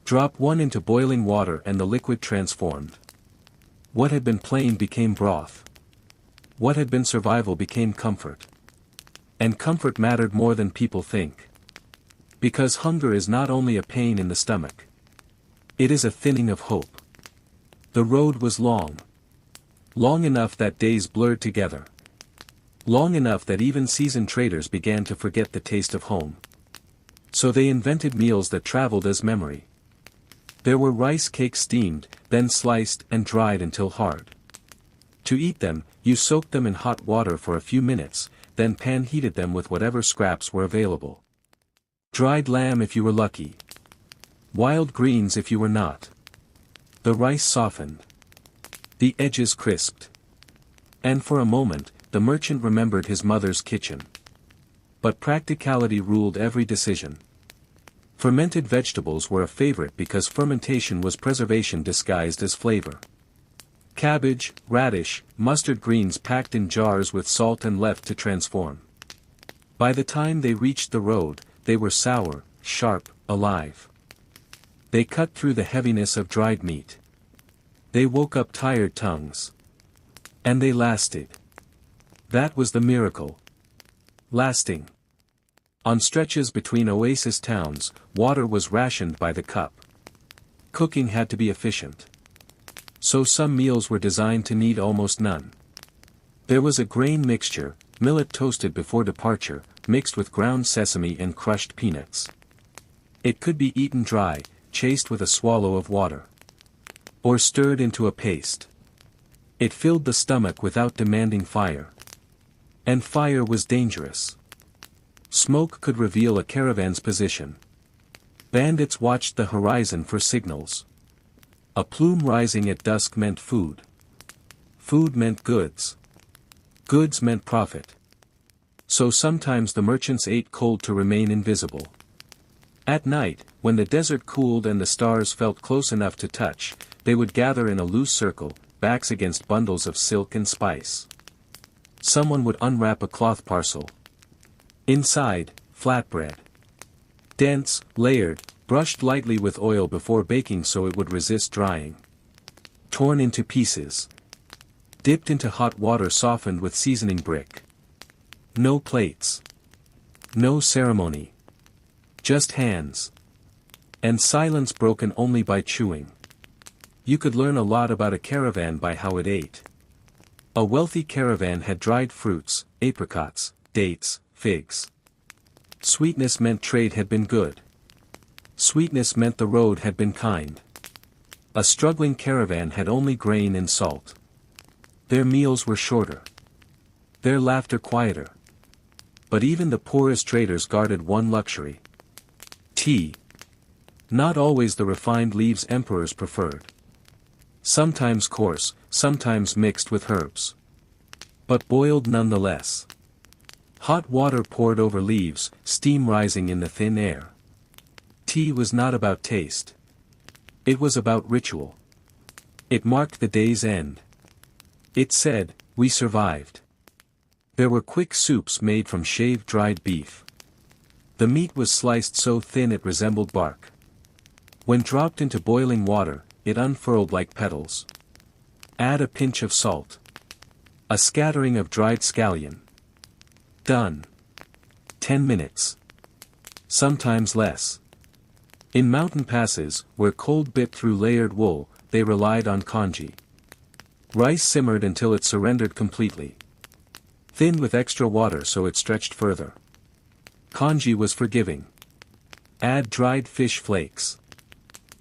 Drop one into boiling water and the liquid transformed. What had been plain became broth. What had been survival became comfort. And comfort mattered more than people think. Because hunger is not only a pain in the stomach. It is a thinning of hope. The road was long. Long enough that days blurred together. Long enough that even seasoned traders began to forget the taste of home. So they invented meals that traveled as memory. There were rice cakes steamed, then sliced and dried until hard. To eat them, you soaked them in hot water for a few minutes, then pan-heated them with whatever scraps were available. Dried lamb if you were lucky. Wild greens if you were not. The rice softened. The edges crisped. And for a moment, the merchant remembered his mother's kitchen. But practicality ruled every decision. Fermented vegetables were a favorite because fermentation was preservation disguised as flavor. Cabbage, radish, mustard greens packed in jars with salt and left to transform. By the time they reached the road, they were sour, sharp, alive. They cut through the heaviness of dried meat. They woke up tired tongues. And they lasted. That was the miracle. Lasting. On stretches between oasis towns, water was rationed by the cup. Cooking had to be efficient. So some meals were designed to need almost none. There was a grain mixture, millet toasted before departure, mixed with ground sesame and crushed peanuts. It could be eaten dry, chased with a swallow of water. Or stirred into a paste. It filled the stomach without demanding fire. And fire was dangerous. Smoke could reveal a caravan's position. Bandits watched the horizon for signals. A plume rising at dusk meant food. Food meant goods. Goods meant profit. So sometimes the merchants ate cold to remain invisible. At night, when the desert cooled and the stars felt close enough to touch, they would gather in a loose circle, backs against bundles of silk and spice. Someone would unwrap a cloth parcel. Inside, flatbread. Dense, layered, brushed lightly with oil before baking so it would resist drying. Torn into pieces. Dipped into hot water softened with seasoning brick. No plates. No ceremony. Just hands. And silence broken only by chewing. You could learn a lot about a caravan by how it ate. A wealthy caravan had dried fruits, apricots, dates, figs. Sweetness meant trade had been good. Sweetness meant the road had been kind. A struggling caravan had only grain and salt. Their meals were shorter. Their laughter quieter. But even the poorest traders guarded one luxury. Tea. Not always the refined leaves emperors preferred. Sometimes coarse, sometimes mixed with herbs. But boiled nonetheless. Hot water poured over leaves, steam rising in the thin air. Tea was not about taste. It was about ritual. It marked the day's end. It said, "We survived." There were quick soups made from shaved dried beef. The meat was sliced so thin it resembled bark. When dropped into boiling water, it unfurled like petals. Add a pinch of salt. A scattering of dried scallion. Done. 10 minutes. Sometimes less. In mountain passes, where cold bit through layered wool, they relied on congee. Rice simmered until it surrendered completely. Thinned with extra water so it stretched further. Congee was forgiving. Add dried fish flakes.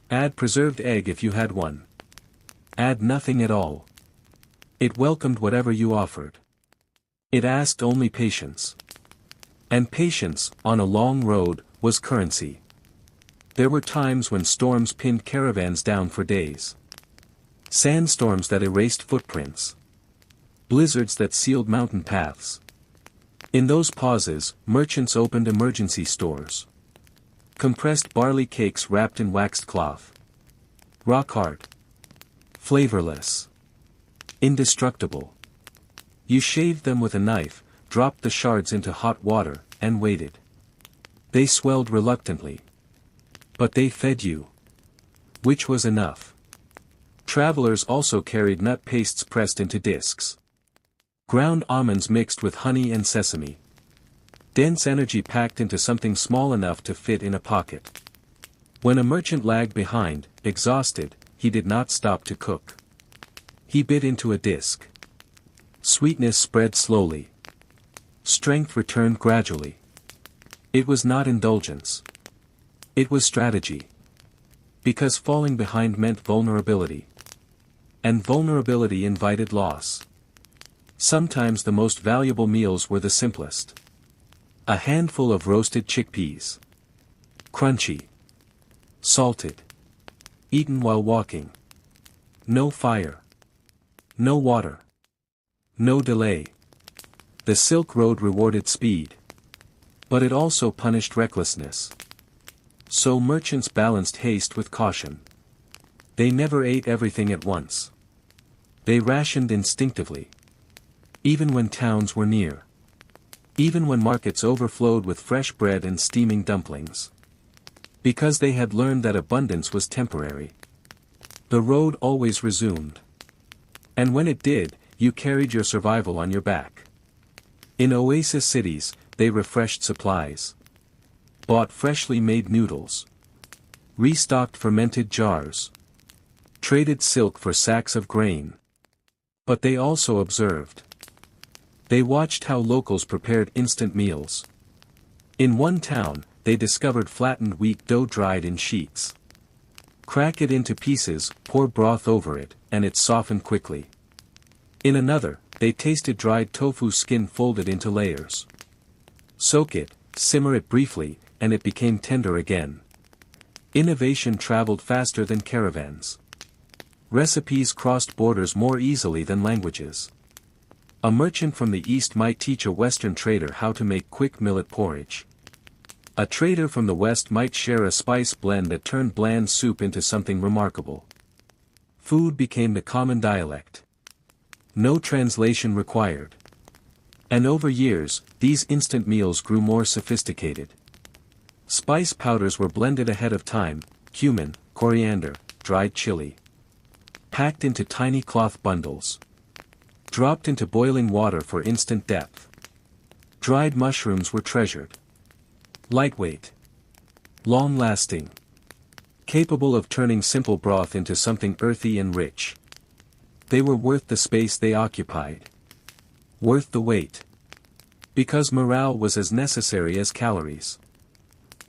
Add preserved egg if you had one. Add nothing at all. It welcomed whatever you offered. It asked only patience. And patience, on a long road, was currency. There were times when storms pinned caravans down for days. Sandstorms that erased footprints. Blizzards that sealed mountain paths. In those pauses, merchants opened emergency stores. Compressed barley cakes wrapped in waxed cloth. Rock hard. Flavorless. Indestructible. You shaved them with a knife, dropped the shards into hot water, and waited. They swelled reluctantly. But they fed you. Which was enough. Travelers also carried nut pastes pressed into discs. Ground almonds mixed with honey and sesame. Dense energy packed into something small enough to fit in a pocket. When a merchant lagged behind, exhausted, he did not stop to cook. He bit into a disc. Sweetness spread slowly. Strength returned gradually. It was not indulgence. It was strategy. Because falling behind meant vulnerability. And vulnerability invited loss. Sometimes the most valuable meals were the simplest. A handful of roasted chickpeas. Crunchy. Salted. Eaten while walking. No fire. No water. No delay. The Silk Road rewarded speed. But it also punished recklessness. So merchants balanced haste with caution. They never ate everything at once. They rationed instinctively. Even when towns were near. Even when markets overflowed with fresh bread and steaming dumplings. Because they had learned that abundance was temporary. The road always resumed. And when it did, you carried your survival on your back. In oasis cities, they refreshed supplies. Bought freshly made noodles. Restocked fermented jars. Traded silk for sacks of grain. But they also observed. They watched how locals prepared instant meals. In one town, they discovered flattened wheat dough dried in sheets. Crack it into pieces, pour broth over it, and it softened quickly. In another, they tasted dried tofu skin folded into layers. Soak it, simmer it briefly, and it became tender again. Innovation traveled faster than caravans. Recipes crossed borders more easily than languages. A merchant from the east might teach a Western trader how to make quick millet porridge. A trader from the west might share a spice blend that turned bland soup into something remarkable. Food became the common dialect. No translation required. And over years, these instant meals grew more sophisticated. Spice powders were blended ahead of time, cumin, coriander, dried chili. Packed into tiny cloth bundles. Dropped into boiling water for instant depth. Dried mushrooms were treasured. Lightweight. Long-lasting. Capable of turning simple broth into something earthy and rich. They were worth the space they occupied. Worth the wait. Because morale was as necessary as calories.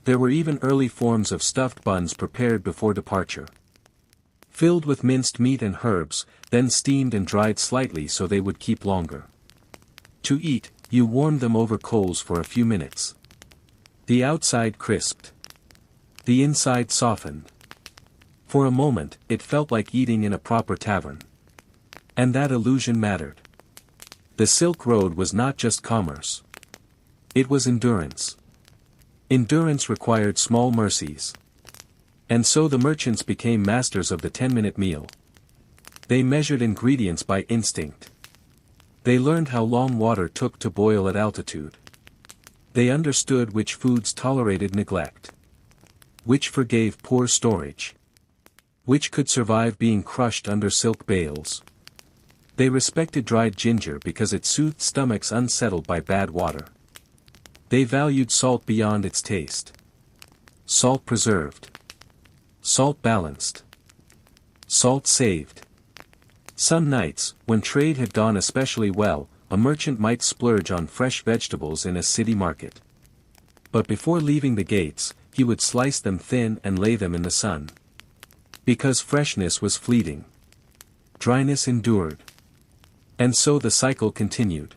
There were even early forms of stuffed buns prepared before departure. Filled with minced meat and herbs, then steamed and dried slightly so they would keep longer. To eat, you warmed them over coals for a few minutes. The outside crisped. The inside softened. For a moment, it felt like eating in a proper tavern. And that illusion mattered. The Silk Road was not just commerce. It was endurance. Endurance required small mercies. And so the merchants became masters of the 10-minute meal. They measured ingredients by instinct. They learned how long water took to boil at altitude. They understood which foods tolerated neglect, which forgave poor storage, which could survive being crushed under silk bales. They respected dried ginger because it soothed stomachs unsettled by bad water. They valued salt beyond its taste. Salt preserved. Salt balanced. Salt saved. Some nights, when trade had gone especially well, a merchant might splurge on fresh vegetables in a city market. But before leaving the gates, he would slice them thin and lay them in the sun. Because freshness was fleeting. Dryness endured. And so the cycle continued.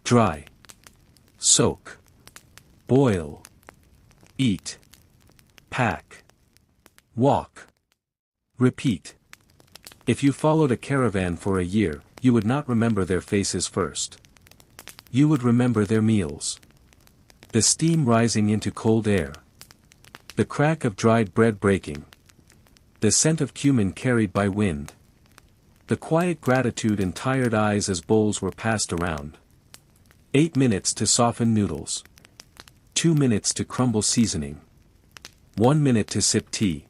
Dry. Soak. Boil. Eat. Pack. Walk. Repeat. If you followed a caravan for a year, you would not remember their faces first. You would remember their meals. The steam rising into cold air. The crack of dried bread breaking. The scent of cumin carried by wind. The quiet gratitude in tired eyes as bowls were passed around. 8 minutes to soften noodles. 2 minutes to crumble seasoning. 1 minute to sip tea.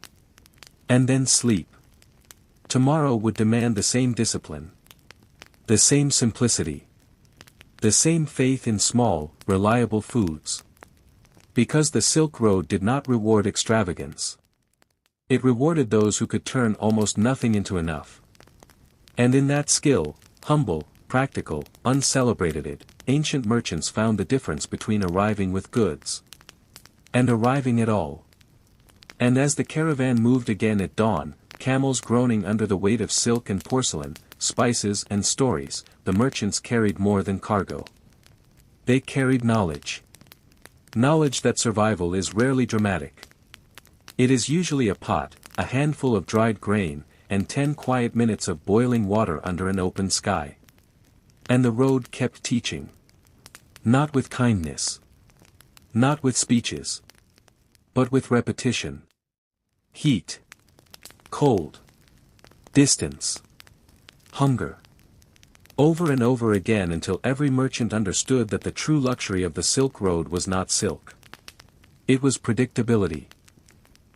And then sleep. Tomorrow would demand the same discipline. The same simplicity. The same faith in small, reliable foods. Because the Silk Road did not reward extravagance. It rewarded those who could turn almost nothing into enough. And in that skill, humble, practical, uncelebrated, ancient merchants found the difference between arriving with goods and arriving at all. And as the caravan moved again at dawn, camels groaning under the weight of silk and porcelain, spices and stories, the merchants carried more than cargo. They carried knowledge. Knowledge that survival is rarely dramatic. It is usually a pot, a handful of dried grain, and 10 quiet minutes of boiling water under an open sky. And the road kept teaching. Not with kindness. Not with speeches. But with repetition. Heat. Cold. Distance. Hunger. Over and over again until every merchant understood that the true luxury of the Silk Road was not silk. It was predictability.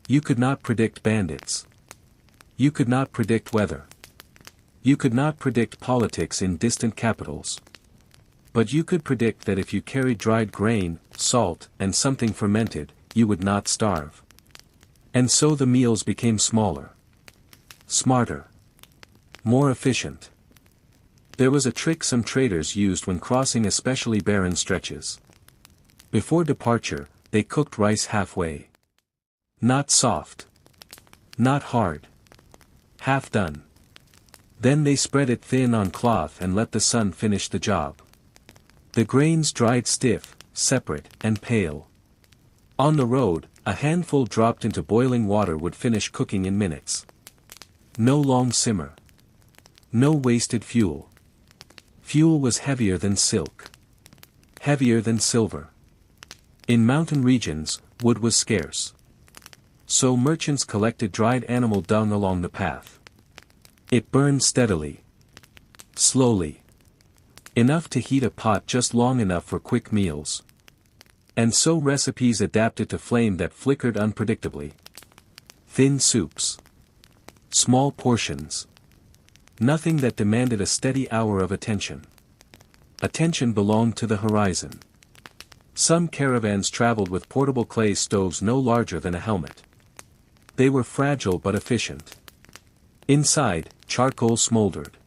You could not predict bandits. You could not predict weather. You could not predict politics in distant capitals. But you could predict that if you carried dried grain, salt, and something fermented, you would not starve. And so the meals became smaller. Smarter. More efficient. There was a trick some traders used when crossing especially barren stretches. Before departure, they cooked rice halfway. Not soft. Not hard. Half done. Then they spread it thin on cloth and let the sun finish the job. The grains dried stiff, separate, and pale. On the road, a handful dropped into boiling water would finish cooking in minutes. No long simmer. No wasted fuel. Fuel was heavier than silk. Heavier than silver. In mountain regions, wood was scarce. So merchants collected dried animal dung along the path. It burned steadily. Slowly. Enough to heat a pot just long enough for quick meals. And so recipes adapted to flame that flickered unpredictably. Thin soups. Small portions. Nothing that demanded a steady hour of attention. Attention belonged to the horizon. Some caravans traveled with portable clay stoves no larger than a helmet. They were fragile but efficient. Inside, charcoal smoldered.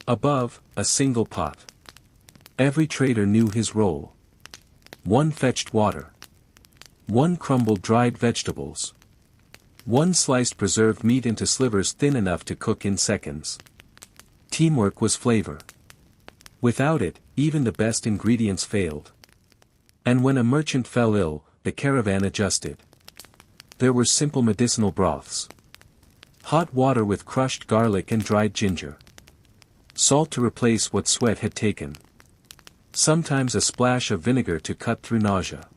Above, a single pot. Every trader knew his role. One fetched water. One crumbled dried vegetables. One sliced preserved meat into slivers thin enough to cook in seconds. Teamwork was flavor. Without it, even the best ingredients failed. And when a merchant fell ill, the caravan adjusted. There were simple medicinal broths. Hot water with crushed garlic and dried ginger. Salt to replace what sweat had taken. Sometimes a splash of vinegar to cut through nausea.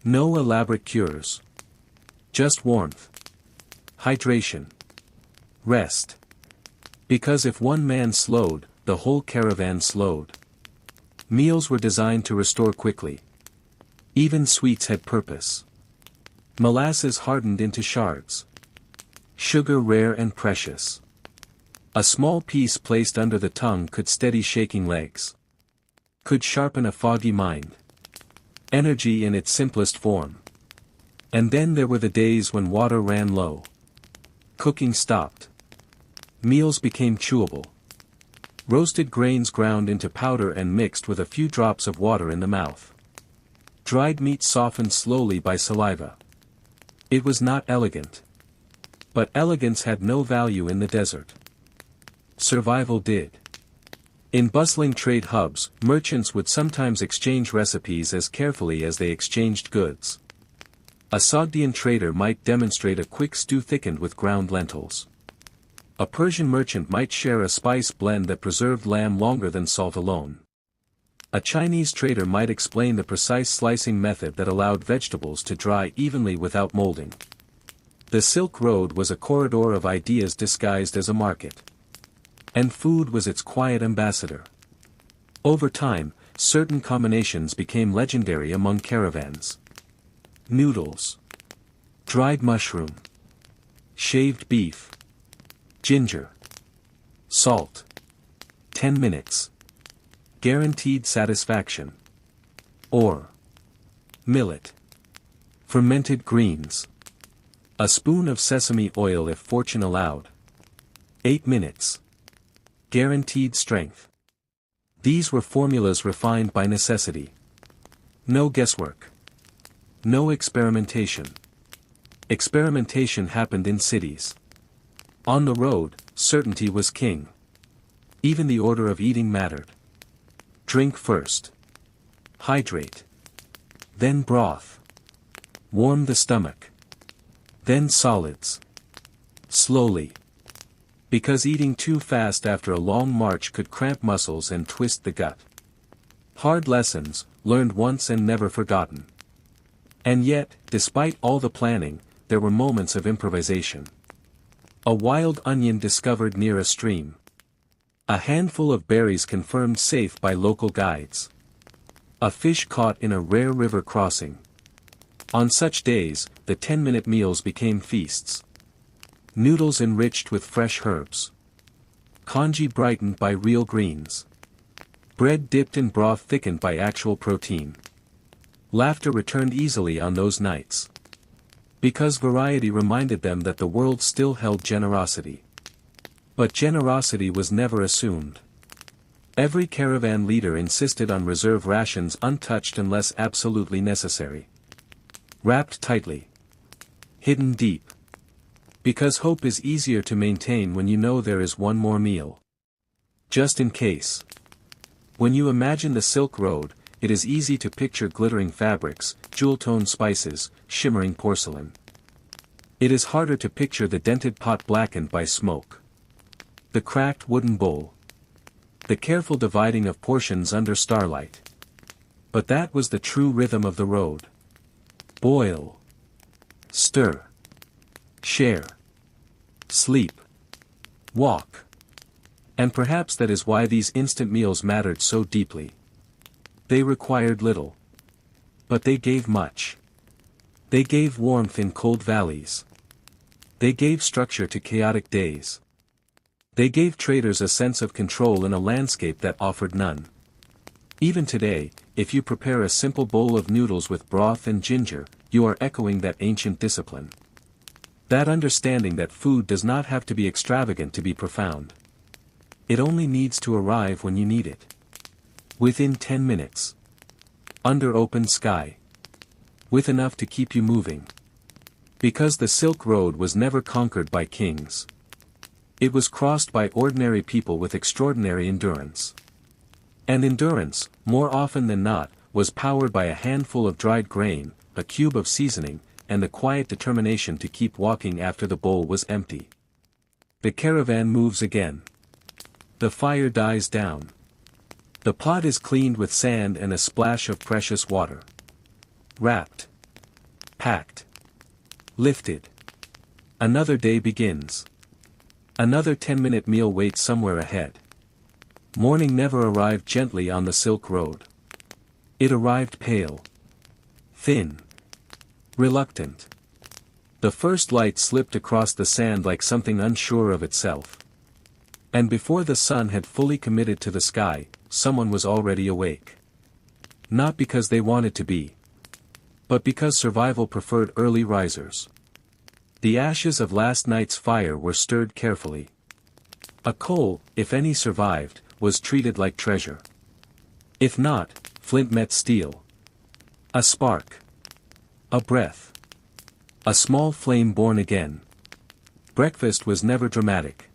No elaborate cures. Just warmth. Hydration. Rest. Because if one man slowed, the whole caravan slowed. Meals were designed to restore quickly. Even sweets had purpose. Molasses hardened into shards. Sugar rare and precious. A small piece placed under the tongue could steady shaking legs. Could sharpen a foggy mind. Energy in its simplest form. And then there were the days when water ran low. Cooking stopped. Meals became chewable. Roasted grains ground into powder and mixed with a few drops of water in the mouth. Dried meat softened slowly by saliva. It was not elegant. But elegance had no value in the desert. Survival did. In bustling trade hubs, merchants would sometimes exchange recipes as carefully as they exchanged goods. A Sogdian trader might demonstrate a quick stew thickened with ground lentils. A Persian merchant might share a spice blend that preserved lamb longer than salt alone. A Chinese trader might explain the precise slicing method that allowed vegetables to dry evenly without molding. The Silk Road was a corridor of ideas disguised as a market. And food was its quiet ambassador. Over time, certain combinations became legendary among caravans. Noodles. Dried mushroom. Shaved beef. Ginger. Salt. 10 minutes. Guaranteed satisfaction. Or. Millet. Fermented greens. A spoon of sesame oil if fortune allowed. 8 minutes. Guaranteed strength. These were formulas refined by necessity. No guesswork. No experimentation. Experimentation happened in cities. On the road, certainty was king. Even the order of eating mattered. Drink first. Hydrate. Then broth. Warm the stomach. Then solids. Slowly. Because eating too fast after a long march could cramp muscles and twist the gut. Hard lessons, learned once and never forgotten. And yet, despite all the planning, there were moments of improvisation. A wild onion discovered near a stream. A handful of berries confirmed safe by local guides. A fish caught in a rare river crossing. On such days, the 10-minute meals became feasts. Noodles enriched with fresh herbs. Congee brightened by real greens. Bread dipped in broth thickened by actual protein. Laughter returned easily on those nights. Because variety reminded them that the world still held generosity. But generosity was never assumed. Every caravan leader insisted on reserve rations untouched unless absolutely necessary. Wrapped tightly. Hidden deep. Because hope is easier to maintain when you know there is one more meal. Just in case. When you imagine the Silk Road, it is easy to picture glittering fabrics, jewel-toned spices, shimmering porcelain. It is harder to picture the dented pot blackened by smoke. The cracked wooden bowl. The careful dividing of portions under starlight. But that was the true rhythm of the road. Boil. Stir. Share. Sleep. Walk. And perhaps that is why these instant meals mattered so deeply. They required little. But they gave much. They gave warmth in cold valleys. They gave structure to chaotic days. They gave traders a sense of control in a landscape that offered none. Even today, if you prepare a simple bowl of noodles with broth and ginger, you are echoing that ancient discipline. That understanding that food does not have to be extravagant to be profound. It only needs to arrive when you need it. Within 10 minutes. Under open sky. With enough to keep you moving. Because the Silk Road was never conquered by kings. It was crossed by ordinary people with extraordinary endurance. And endurance, more often than not, was powered by a handful of dried grain, a cube of seasoning, and the quiet determination to keep walking after the bowl was empty. The caravan moves again. The fire dies down. The pot is cleaned with sand and a splash of precious water. Wrapped. Packed. Lifted. Another day begins. Another 10-minute meal waits somewhere ahead. Morning never arrived gently on the Silk Road. It arrived pale, thin, reluctant. The first light slipped across the sand like something unsure of itself. And before the sun had fully committed to the sky, someone was already awake. Not because they wanted to be, but because survival preferred early risers. The ashes of last night's fire were stirred carefully. A coal, if any survived, was treated like treasure. If not, flint met steel. A spark. A breath. A small flame born again. Breakfast was never dramatic.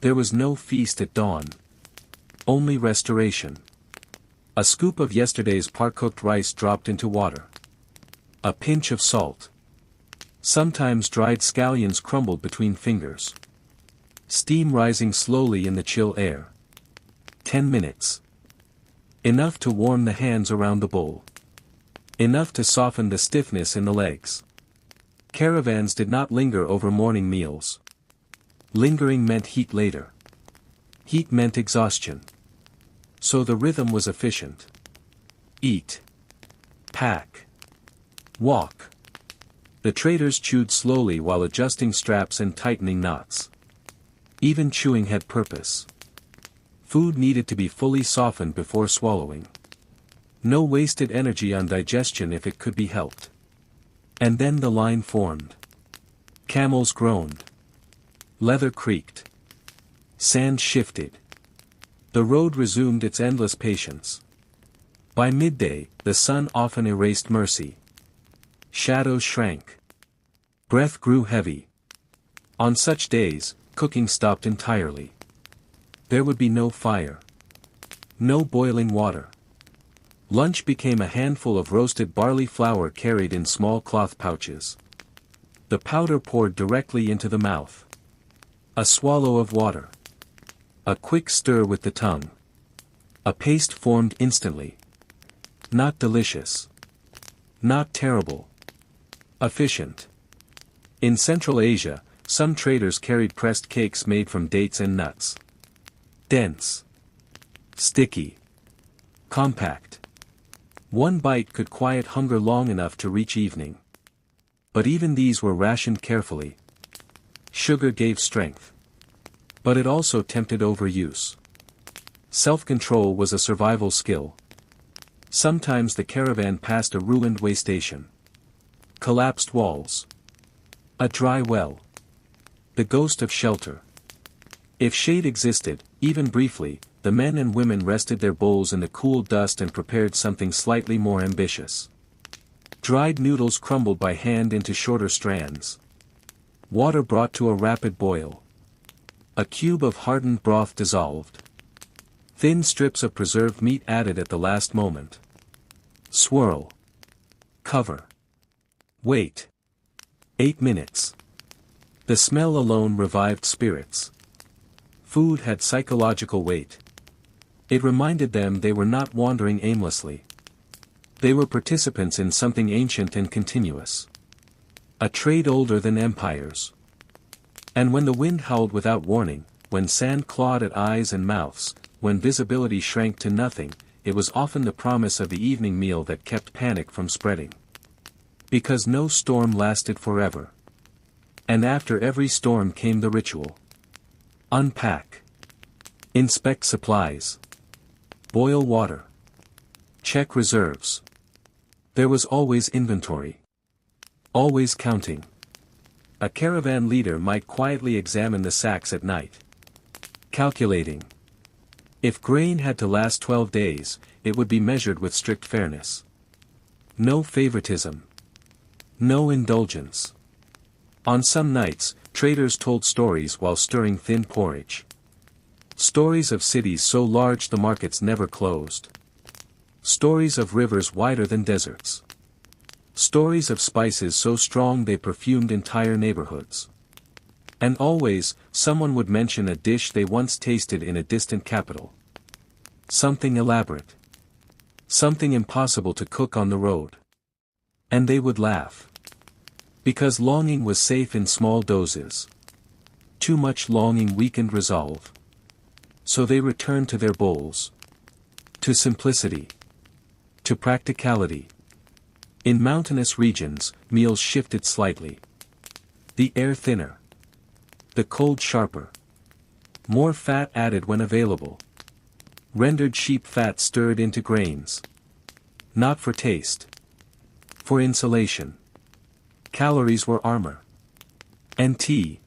There was no feast at dawn. Only restoration. A scoop of yesterday's par-cooked rice dropped into water. A pinch of salt. Sometimes dried scallions crumbled between fingers. Steam rising slowly in the chill air. 10 minutes. Enough to warm the hands around the bowl. Enough to soften the stiffness in the legs. Caravans did not linger over morning meals. Lingering meant heat later. Heat meant exhaustion. So the rhythm was efficient. Eat. Pack. Walk. The traders chewed slowly while adjusting straps and tightening knots. Even chewing had purpose. Food needed to be fully softened before swallowing. No wasted energy on digestion if it could be helped. And then the line formed. Camels groaned. Leather creaked. Sand shifted. The road resumed its endless patience. By midday, the sun often erased mercy. Shadows shrank. Breath grew heavy. On such days, cooking stopped entirely. There would be no fire. No boiling water. Lunch became a handful of roasted barley flour carried in small cloth pouches. The powder poured directly into the mouth. A swallow of water. A quick stir with the tongue. A paste formed instantly. Not delicious. Not terrible. Efficient. In Central Asia, some traders carried pressed cakes made from dates and nuts. Dense. Sticky. Compact. One bite could quiet hunger long enough to reach evening. But even these were rationed carefully. Sugar gave strength. But it also tempted overuse. Self-control was a survival skill. Sometimes the caravan passed a ruined way station. Collapsed walls. A dry well. The ghost of shelter. If shade existed, even briefly, the men and women rested their bowls in the cool dust and prepared something slightly more ambitious. Dried noodles crumbled by hand into shorter strands. Water brought to a rapid boil. A cube of hardened broth dissolved. Thin strips of preserved meat added at the last moment. Swirl. Cover. Wait. 8 minutes. The smell alone revived spirits. Food had psychological weight. It reminded them they were not wandering aimlessly. They were participants in something ancient and continuous. A trade older than empires. And when the wind howled without warning, when sand clawed at eyes and mouths, when visibility shrank to nothing, it was often the promise of the evening meal that kept panic from spreading. Because no storm lasted forever. And after every storm came the ritual. Unpack. Inspect supplies. Boil water. Check reserves. There was always inventory. Always counting. A caravan leader might quietly examine the sacks at night. Calculating. If grain had to last 12 days, it would be measured with strict fairness. No favoritism. No indulgence. On some nights, traders told stories while stirring thin porridge. Stories of cities so large the markets never closed. Stories of rivers wider than deserts. Stories of spices so strong they perfumed entire neighborhoods. And always, someone would mention a dish they once tasted in a distant capital. Something elaborate. Something impossible to cook on the road. And they would laugh. Because longing was safe in small doses. Too much longing weakened resolve. So they returned to their bowls. To simplicity. To practicality. In mountainous regions, meals shifted slightly. The air thinner. The cold sharper. More fat added when available. Rendered sheep fat stirred into grains. Not for taste. For insulation. Calories were armor. And tea.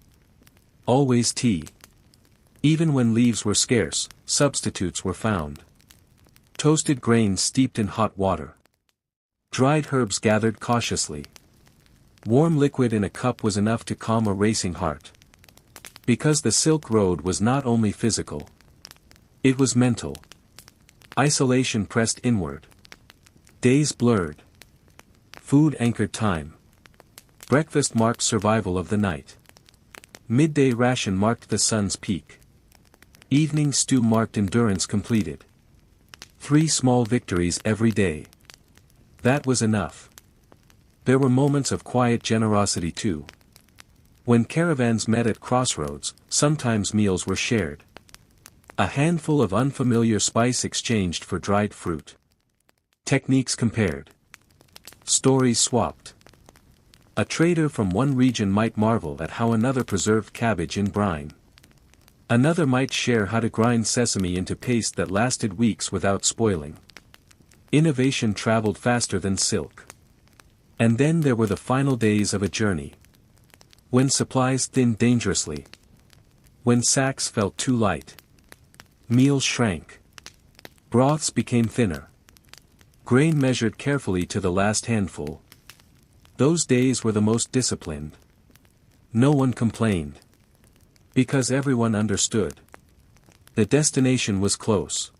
Always tea. Even when leaves were scarce, substitutes were found. Toasted grains steeped in hot water. Dried herbs gathered cautiously. Warm liquid in a cup was enough to calm a racing heart. Because the Silk Road was not only physical. It was mental. Isolation pressed inward. Days blurred. Food anchored time. Breakfast marked survival of the night. Midday ration marked the sun's peak. Evening stew marked endurance completed. 3 small victories every day. That was enough. There were moments of quiet generosity too. When caravans met at crossroads, sometimes meals were shared. A handful of unfamiliar spice exchanged for dried fruit. Techniques compared. Stories swapped. A trader from one region might marvel at how another preserved cabbage in brine. Another might share how to grind sesame into paste that lasted weeks without spoiling. Innovation traveled faster than silk. And then there were the final days of a journey. When supplies thinned dangerously. When sacks felt too light. Meals shrank. Broths became thinner. Grain measured carefully to the last handful. Those days were the most disciplined. No one complained. Because everyone understood. The destination was close.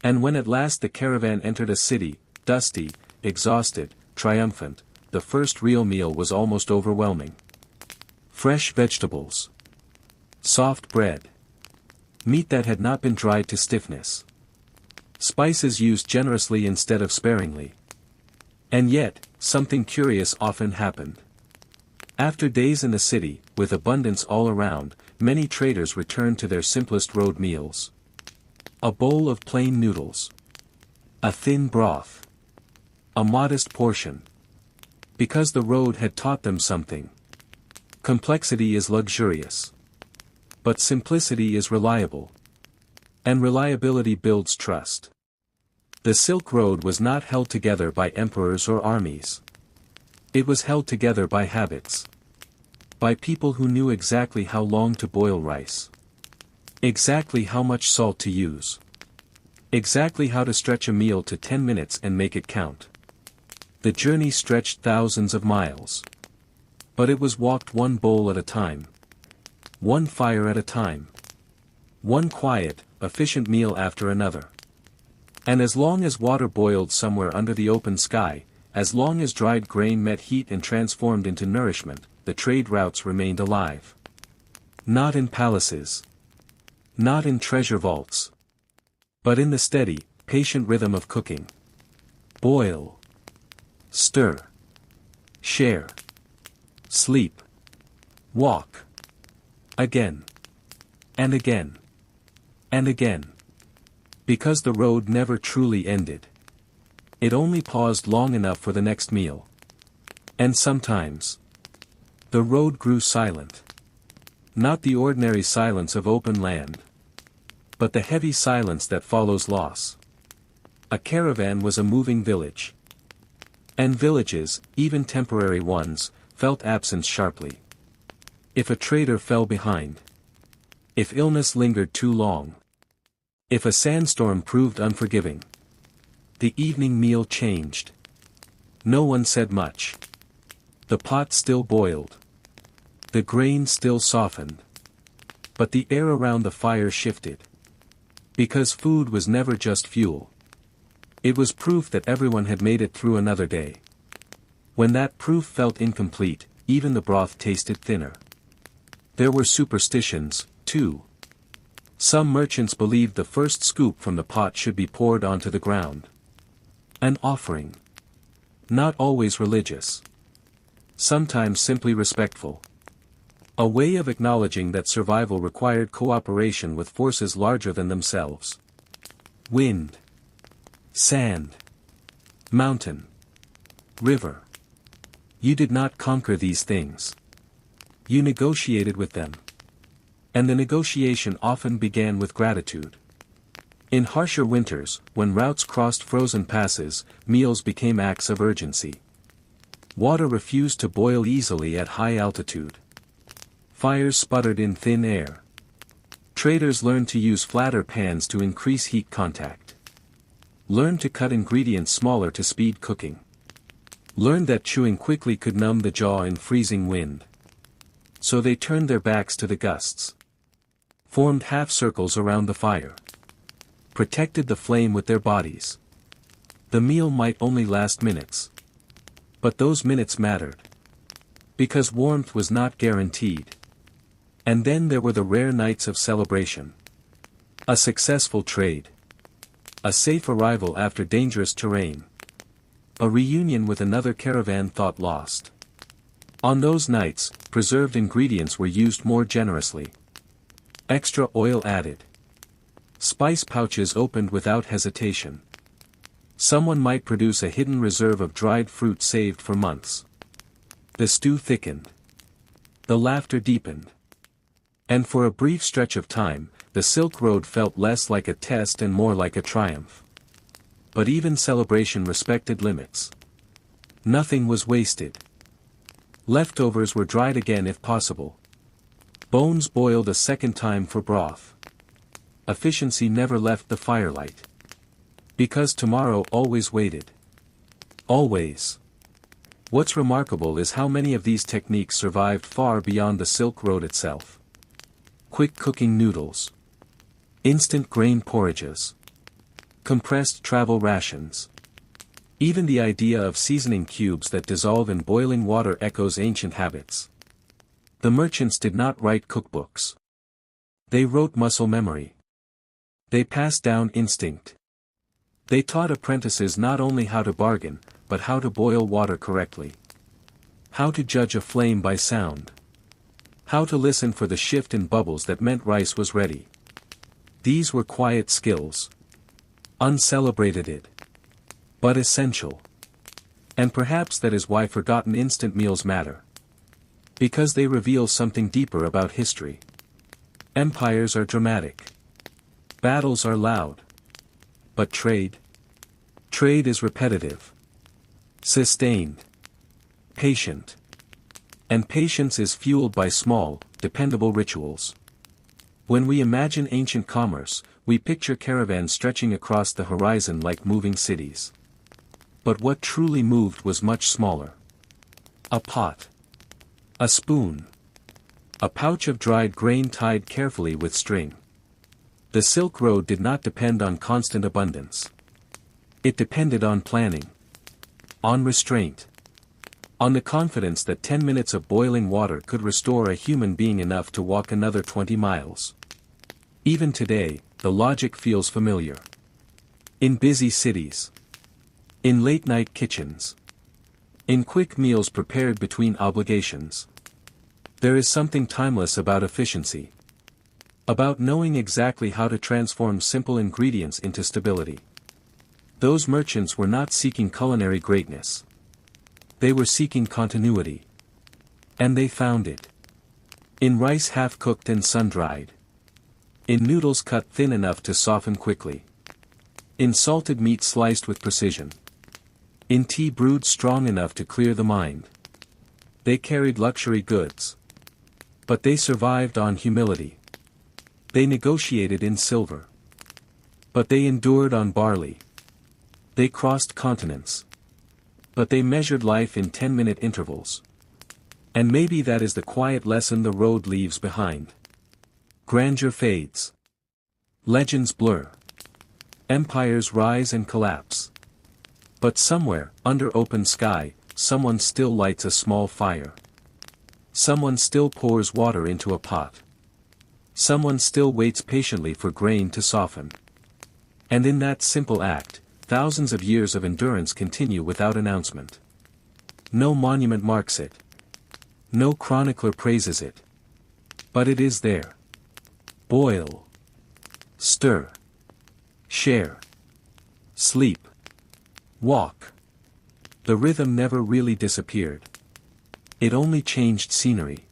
And when at last the caravan entered a city, dusty, exhausted, triumphant, the first real meal was almost overwhelming. Fresh vegetables. Soft bread. Meat that had not been dried to stiffness. Spices used generously instead of sparingly. And yet, something curious often happened. After days in the city, with abundance all around, many traders returned to their simplest road meals. A bowl of plain noodles. A thin broth. A modest portion. Because the road had taught them something. Complexity is luxurious. But simplicity is reliable. And reliability builds trust. The Silk Road was not held together by emperors or armies. It was held together by habits. By people who knew exactly how long to boil rice. Exactly how much salt to use. Exactly how to stretch a meal to 10 minutes and make it count. The journey stretched thousands of miles. But it was walked one bowl at a time. One fire at a time. One quiet, efficient meal after another. And as long as water boiled somewhere under the open sky, as long as dried grain met heat and transformed into nourishment, the trade routes remained alive. Not in palaces. Not in treasure vaults. But in the steady, patient rhythm of cooking. Boil. Stir. Share. Sleep. Walk. Again. And again. And again. Because the road never truly ended. It only paused long enough for the next meal. And sometimes. The road grew silent. Not the ordinary silence of open land. But the heavy silence that follows loss. A caravan was a moving village. And villages, even temporary ones, felt absence sharply. If a trader fell behind. If illness lingered too long. If a sandstorm proved unforgiving. The evening meal changed. No one said much. The pot still boiled. The grain still softened. But the air around the fire shifted. Because food was never just fuel. It was proof that everyone had made it through another day. When that proof felt incomplete, even the broth tasted thinner. There were superstitions, too. Some merchants believed the first scoop from the pot should be poured onto the ground. An offering. Not always religious. Sometimes simply respectful. A way of acknowledging that survival required cooperation with forces larger than themselves. Wind. Sand. Mountain. River. You did not conquer these things. You negotiated with them. And the negotiation often began with gratitude. In harsher winters, when routes crossed frozen passes, meals became acts of urgency. Water refused to boil easily at high altitude. Fires sputtered in thin air. Traders learned to use flatter pans to increase heat contact. Learned to cut ingredients smaller to speed cooking. Learned that chewing quickly could numb the jaw in freezing wind. So they turned their backs to the gusts. Formed half circles around the fire. Protected the flame with their bodies. The meal might only last minutes. But those minutes mattered. Because warmth was not guaranteed. And then there were the rare nights of celebration. A successful trade. A safe arrival after dangerous terrain. A reunion with another caravan thought lost. On those nights, preserved ingredients were used more generously. Extra oil added. Spice pouches opened without hesitation. Someone might produce a hidden reserve of dried fruit saved for months. The stew thickened. The laughter deepened. And for a brief stretch of time, the Silk Road felt less like a test and more like a triumph. But even celebration respected limits. Nothing was wasted. Leftovers were dried again if possible. Bones boiled a second time for broth. Efficiency never left the firelight. Because tomorrow always waited. Always. What's remarkable is how many of these techniques survived far beyond the Silk Road itself. Quick cooking noodles. Instant grain porridges. Compressed travel rations. Even the idea of seasoning cubes that dissolve in boiling water echoes ancient habits. The merchants did not write cookbooks. They wrote muscle memory. They passed down instinct. They taught apprentices not only how to bargain, but how to boil water correctly. How to judge a flame by sound. How to listen for the shift in bubbles that meant rice was ready. These were quiet skills. Uncelebrated, but essential. And perhaps that is why forgotten instant meals matter. Because they reveal something deeper about history. Empires are dramatic. Battles are loud. But trade? Trade is repetitive. Sustained. Patient. And patience is fueled by small, dependable rituals. When we imagine ancient commerce, we picture caravans stretching across the horizon like moving cities. But what truly moved was much smaller. A pot. A spoon. A pouch of dried grain tied carefully with string. The Silk Road did not depend on constant abundance. It depended on planning. On restraint. On the confidence that 10 minutes of boiling water could restore a human being enough to walk another 20 miles. Even today, the logic feels familiar. In busy cities. In late-night kitchens. In quick meals prepared between obligations. There is something timeless about efficiency. About knowing exactly how to transform simple ingredients into stability. Those merchants were not seeking culinary greatness. They were seeking continuity. And they found it. In rice half-cooked and sun-dried. In noodles cut thin enough to soften quickly. In salted meat sliced with precision. In tea brewed strong enough to clear the mind. They carried luxury goods. But they survived on humility. They negotiated in silver. But they endured on barley. They crossed continents. But they measured life in 10-minute intervals. And maybe that is the quiet lesson the road leaves behind. Grandeur fades. Legends blur. Empires rise and collapse. But somewhere, under open sky, someone still lights a small fire. Someone still pours water into a pot. Someone still waits patiently for grain to soften. And in that simple act, thousands of years of endurance continue without announcement. No monument marks it. No chronicler praises it. But it is there. Boil. Stir. Share. Sleep. Walk. The rhythm never really disappeared. It only changed scenery.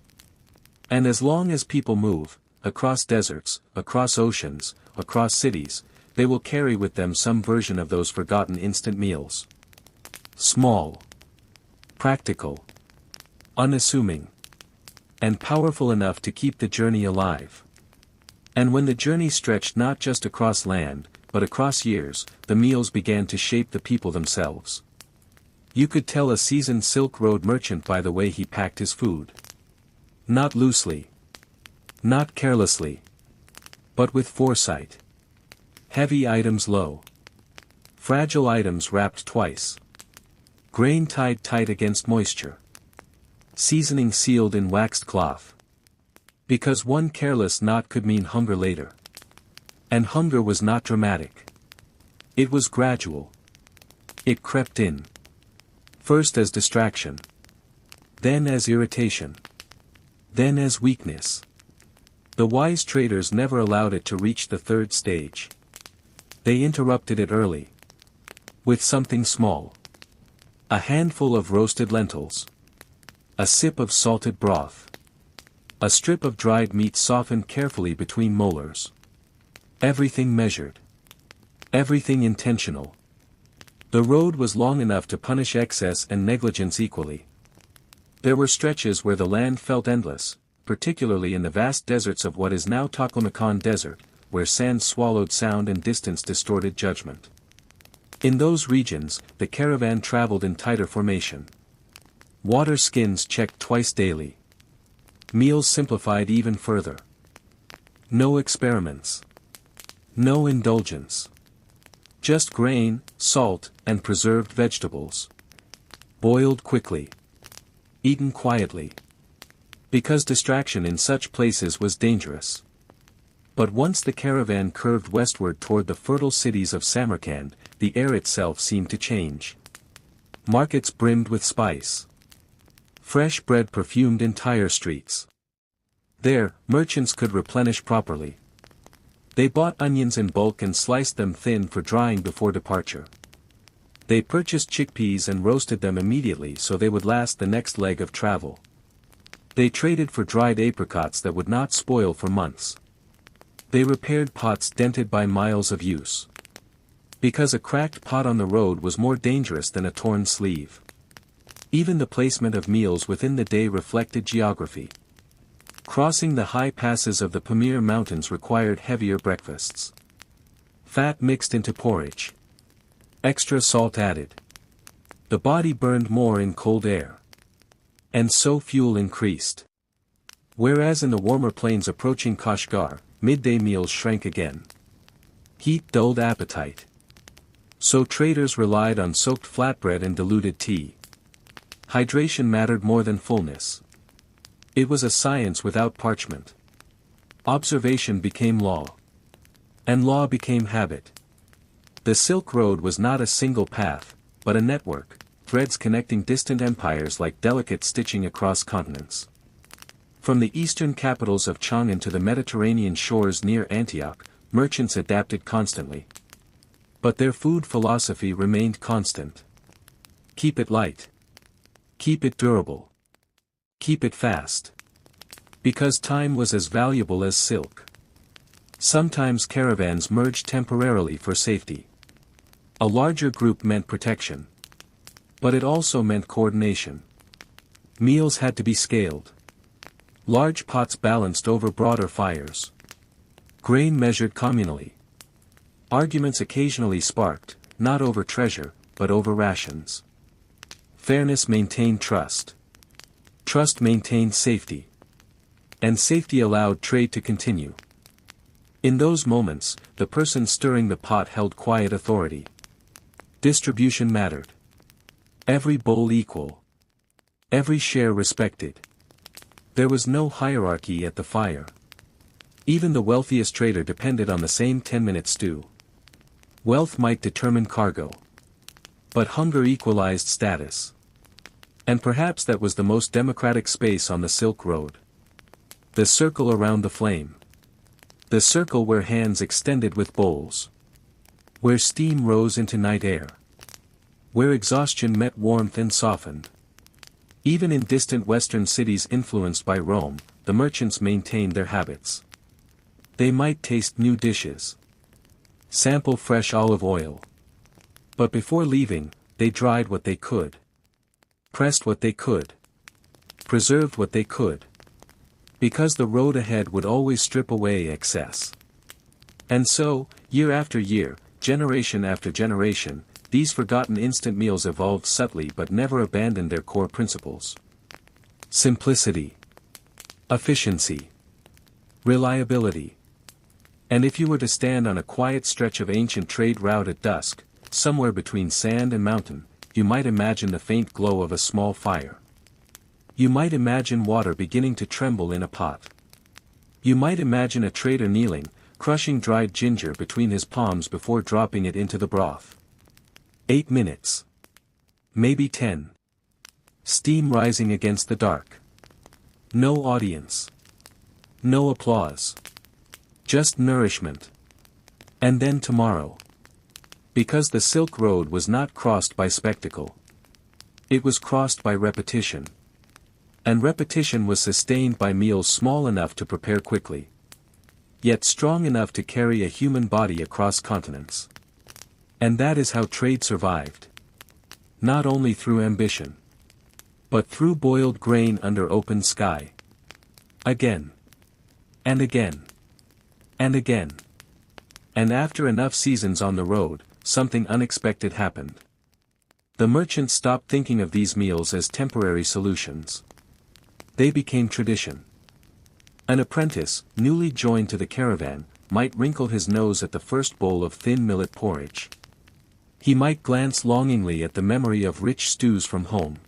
And as long as people move, across deserts, across oceans, across cities, they will carry with them some version of those forgotten instant meals. Small. Practical. Unassuming. And powerful enough to keep the journey alive. And when the journey stretched not just across land, but across years, the meals began to shape the people themselves. You could tell a seasoned Silk Road merchant by the way he packed his food. Not loosely. Not carelessly. But with foresight. Heavy items low. Fragile items wrapped twice. Grain tied tight against moisture. Seasoning sealed in waxed cloth. Because one careless knot could mean hunger later. And hunger was not dramatic. It was gradual. It crept in. First as distraction. Then as irritation. Then as weakness. The wise traders never allowed it to reach the third stage. They interrupted it early. With something small. A handful of roasted lentils. A sip of salted broth. A strip of dried meat softened carefully between molars. Everything measured. Everything intentional. The road was long enough to punish excess and negligence equally. There were stretches where the land felt endless, particularly in the vast deserts of what is now Taklamakan Desert, where sand swallowed sound and distance distorted judgment. In those regions, the caravan traveled in tighter formation. Water skins checked twice daily. Meals simplified even further. No experiments. No indulgence. Just grain, salt, and preserved vegetables. Boiled quickly. Eaten quietly. Because distraction in such places was dangerous. But once the caravan curved westward toward the fertile cities of Samarkand, the air itself seemed to change. Markets brimmed with spice. Fresh bread perfumed entire streets. There, merchants could replenish properly. They bought onions in bulk and sliced them thin for drying before departure. They purchased chickpeas and roasted them immediately so they would last the next leg of travel. They traded for dried apricots that would not spoil for months. They repaired pots dented by miles of use. Because a cracked pot on the road was more dangerous than a torn sleeve. Even the placement of meals within the day reflected geography. Crossing the high passes of the Pamir Mountains required heavier breakfasts. Fat mixed into porridge. Extra salt added. The body burned more in cold air. And so fuel increased. Whereas in the warmer plains approaching Kashgar, midday meals shrank again. Heat dulled appetite. So traders relied on soaked flatbread and diluted tea. Hydration mattered more than fullness. It was a science without parchment. Observation became law. And law became habit. The Silk Road was not a single path, but a network, threads connecting distant empires like delicate stitching across continents. From the eastern capitals of Chang'an to the Mediterranean shores near Antioch, merchants adapted constantly. But their food philosophy remained constant. Keep it light. Keep it durable. Keep it fast. Because time was as valuable as silk. Sometimes caravans merged temporarily for safety. A larger group meant protection. But it also meant coordination. Meals had to be scaled. Large pots balanced over broader fires. Grain measured communally. Arguments occasionally sparked, not over treasure, but over rations. Fairness maintained trust. Trust maintained safety. And safety allowed trade to continue. In those moments, the person stirring the pot held quiet authority. Distribution mattered. Every bowl equal. Every share respected. There was no hierarchy at the fire. Even the wealthiest trader depended on the same 10-minute stew. Wealth might determine cargo. But hunger equalized status. And perhaps that was the most democratic space on the Silk Road. The circle around the flame. The circle where hands extended with bowls. Where steam rose into night air. Where exhaustion met warmth and softened. Even in distant western cities influenced by Rome, the merchants maintained their habits. They might taste new dishes. Sample fresh olive oil. But before leaving, they dried what they could. Pressed what they could. Preserved what they could. Because the road ahead would always strip away excess. And so, year after year, generation after generation, these forgotten instant meals evolved subtly but never abandoned their core principles. Simplicity. Efficiency. Reliability. And if you were to stand on a quiet stretch of ancient trade route at dusk, somewhere between sand and mountain, you might imagine the faint glow of a small fire. You might imagine water beginning to tremble in a pot. You might imagine a trader kneeling, crushing dried ginger between his palms before dropping it into the broth. 8 minutes. Maybe 10. Steam rising against the dark. No audience. No applause. Just nourishment. And then tomorrow. Because the Silk Road was not crossed by spectacle. It was crossed by repetition. And repetition was sustained by meals small enough to prepare quickly. Yet strong enough to carry a human body across continents. And that is how trade survived. Not only through ambition. But through boiled grain under open sky. Again. And again. And again. And after enough seasons on the road, something unexpected happened. The merchants stopped thinking of these meals as temporary solutions. They became tradition. An apprentice, newly joined to the caravan, might wrinkle his nose at the first bowl of thin millet porridge. He might glance longingly at the memory of rich stews from home.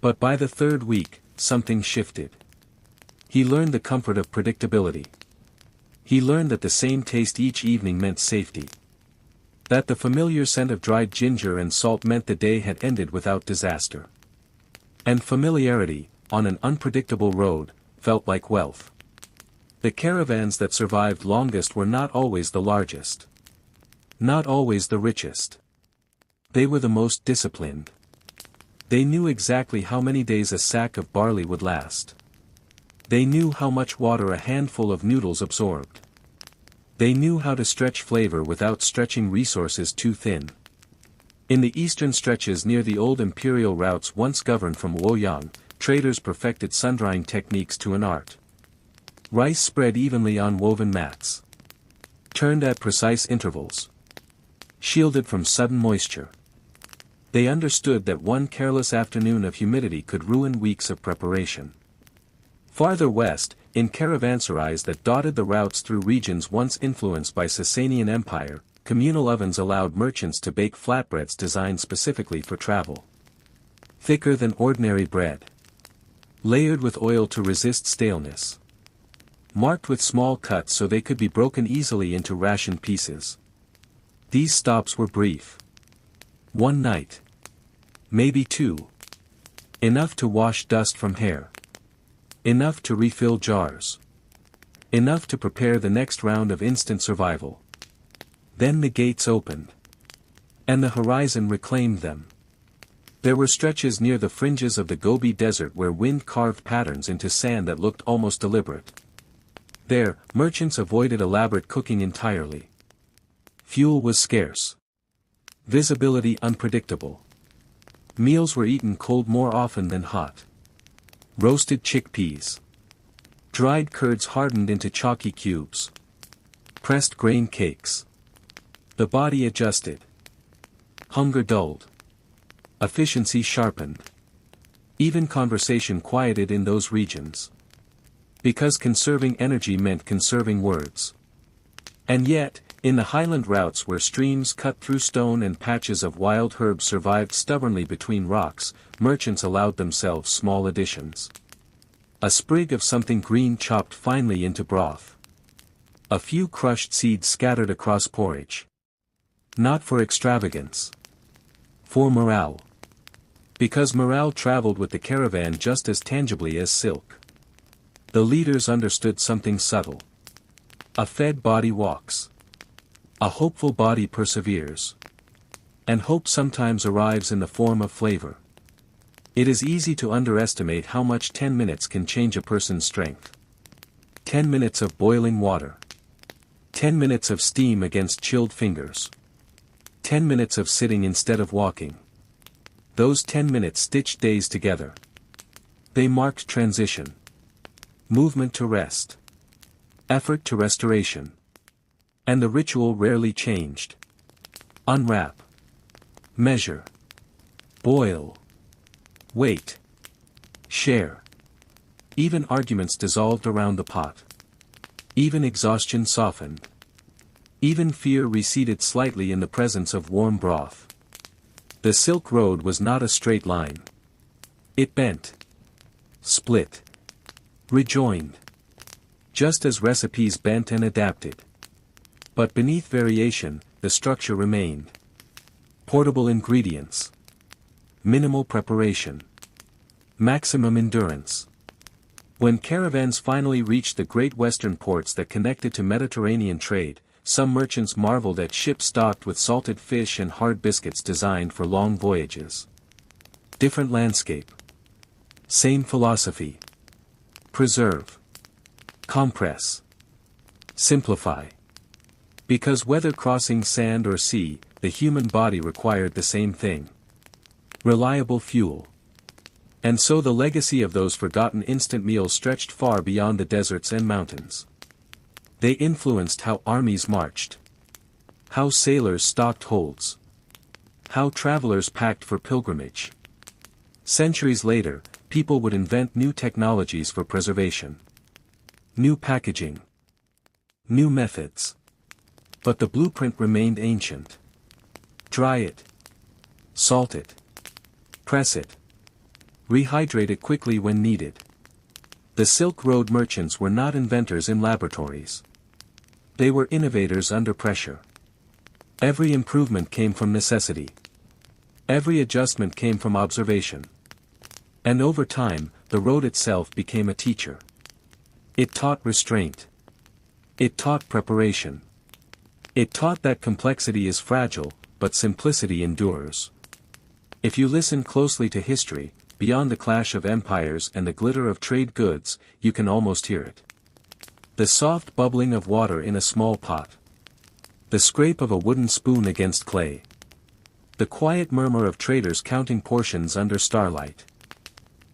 But by the third week, something shifted. He learned the comfort of predictability. He learned that the same taste each evening meant safety. That the familiar scent of dried ginger and salt meant the day had ended without disaster. And familiarity, on an unpredictable road, felt like wealth. The caravans that survived longest were not always the largest. Not always the richest. They were the most disciplined. They knew exactly how many days a sack of barley would last. They knew how much water a handful of noodles absorbed. They knew how to stretch flavor without stretching resources too thin. In the eastern stretches near the old imperial routes once governed from Luoyang, traders perfected sun-drying techniques to an art. Rice spread evenly on woven mats. Turned at precise intervals. Shielded from sudden moisture. They understood that one careless afternoon of humidity could ruin weeks of preparation. Farther west, in caravanserais that dotted the routes through regions once influenced by Sasanian Empire, communal ovens allowed merchants to bake flatbreads designed specifically for travel. Thicker than ordinary bread. Layered with oil to resist staleness. Marked with small cuts so they could be broken easily into ration pieces. These stops were brief. One night. Maybe two. Enough to wash dust from hair. Enough to refill jars. Enough to prepare the next round of instant survival. Then the gates opened. And the horizon reclaimed them. There were stretches near the fringes of the Gobi Desert where wind carved patterns into sand that looked almost deliberate. There, merchants avoided elaborate cooking entirely. Fuel was scarce. Visibility unpredictable. Meals were eaten cold more often than hot. Roasted chickpeas. Dried curds hardened into chalky cubes. Pressed grain cakes. The body adjusted. Hunger dulled. Efficiency sharpened. Even conversation quieted in those regions. Because conserving energy meant conserving words. And yet, in the highland routes where streams cut through stone and patches of wild herbs survived stubbornly between rocks, merchants allowed themselves small additions. A sprig of something green chopped finely into broth. A few crushed seeds scattered across porridge. Not for extravagance. For morale. Because morale traveled with the caravan just as tangibly as silk. The leaders understood something subtle. A fed body walks. A hopeful body perseveres. And hope sometimes arrives in the form of flavor. It is easy to underestimate how much 10 minutes can change a person's strength. 10 minutes of boiling water. 10 minutes of steam against chilled fingers. 10 minutes of sitting instead of walking. Those 10 minutes stitched days together. They marked transition. Movement to rest. Effort to restoration. And the ritual rarely changed. Unwrap. Measure. Boil. Wait. Share. Even arguments dissolved around the pot. Even exhaustion softened. Even fear receded slightly in the presence of warm broth. The Silk Road was not a straight line. It bent. Split. Rejoined. Just as recipes bent and adapted. But beneath variation, the structure remained. Portable ingredients. Minimal preparation. Maximum endurance. When caravans finally reached the great western ports that connected to Mediterranean trade, some merchants marveled at ships stocked with salted fish and hard biscuits designed for long voyages. Different landscape. Same philosophy. Preserve. Compress. Simplify. Because whether crossing sand or sea, the human body required the same thing. Reliable fuel. And so the legacy of those forgotten instant meals stretched far beyond the deserts and mountains. They influenced how armies marched. How sailors stocked holds. How travelers packed for pilgrimage. Centuries later, people would invent new technologies for preservation. New packaging. New methods. But the blueprint remained ancient. Dry it. Salt it. Press it. Rehydrate it quickly when needed. The Silk Road merchants were not inventors in laboratories. They were innovators under pressure. Every improvement came from necessity. Every adjustment came from observation. And over time, the road itself became a teacher. It taught restraint. It taught preparation. It taught that complexity is fragile, but simplicity endures. If you listen closely to history, beyond the clash of empires and the glitter of trade goods, you can almost hear it. The soft bubbling of water in a small pot. The scrape of a wooden spoon against clay. The quiet murmur of traders counting portions under starlight.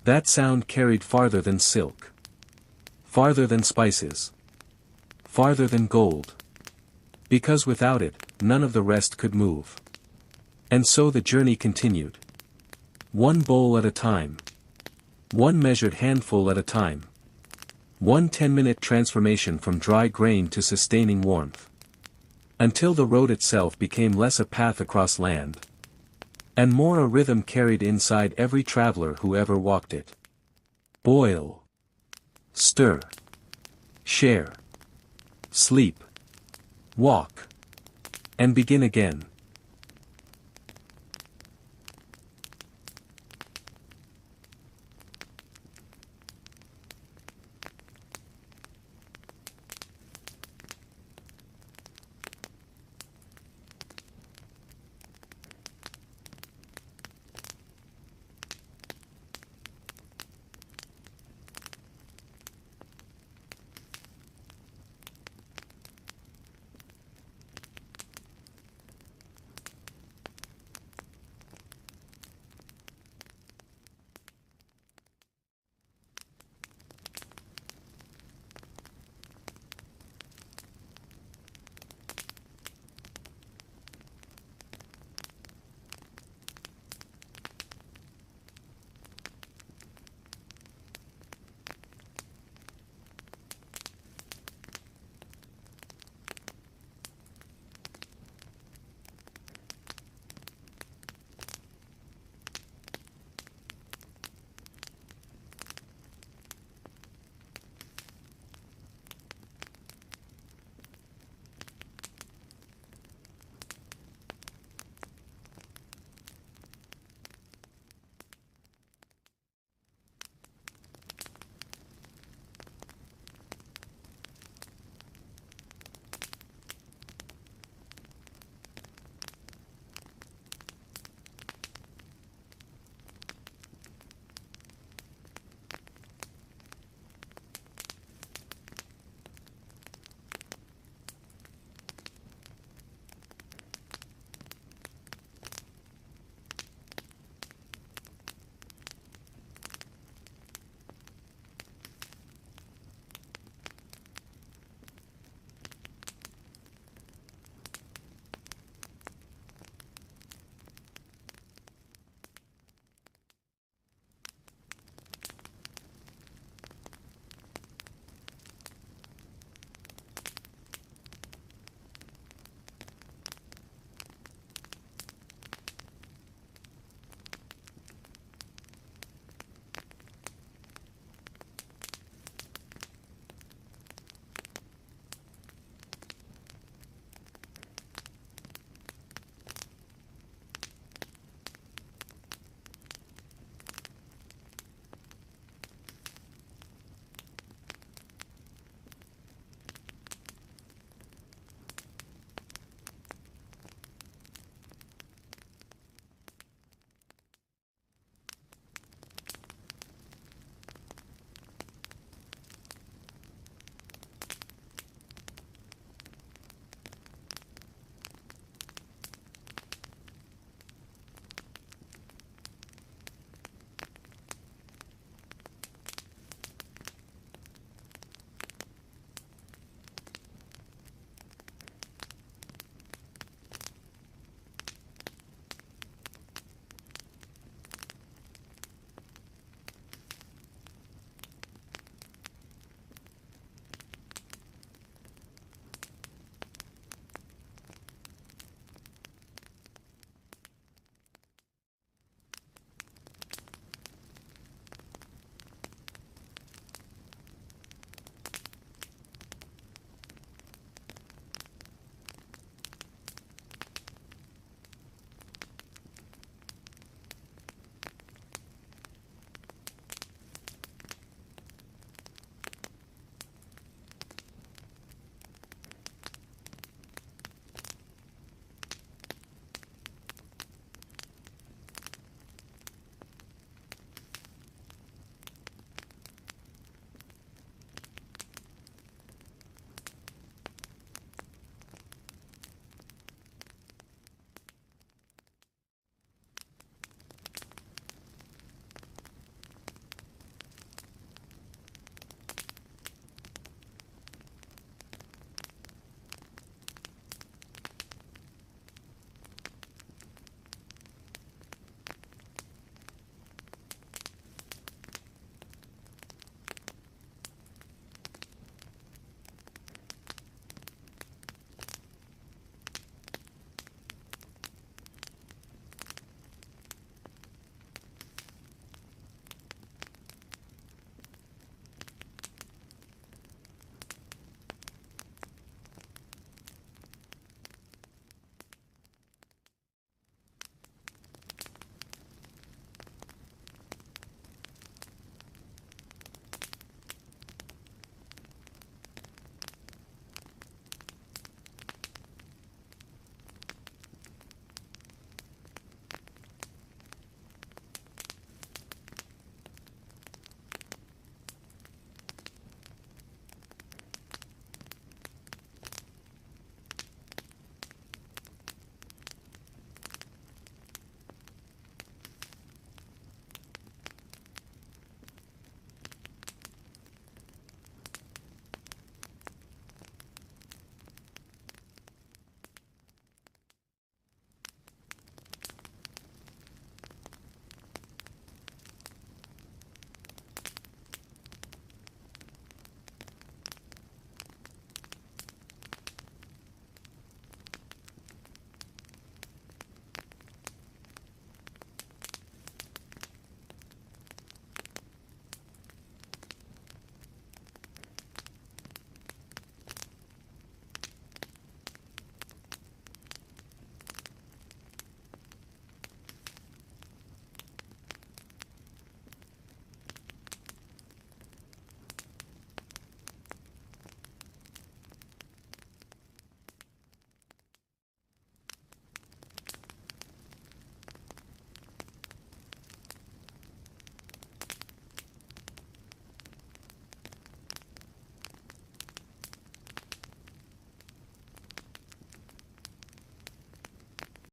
That sound carried farther than silk. Farther than spices. Farther than gold. Because without it, none of the rest could move. And so the journey continued. One bowl at a time. One measured handful at a time. One 10-minute transformation from dry grain to sustaining warmth. Until the road itself became less a path across land. And more a rhythm carried inside every traveler who ever walked it. Boil. Stir. Share. Sleep. Walk. And begin again.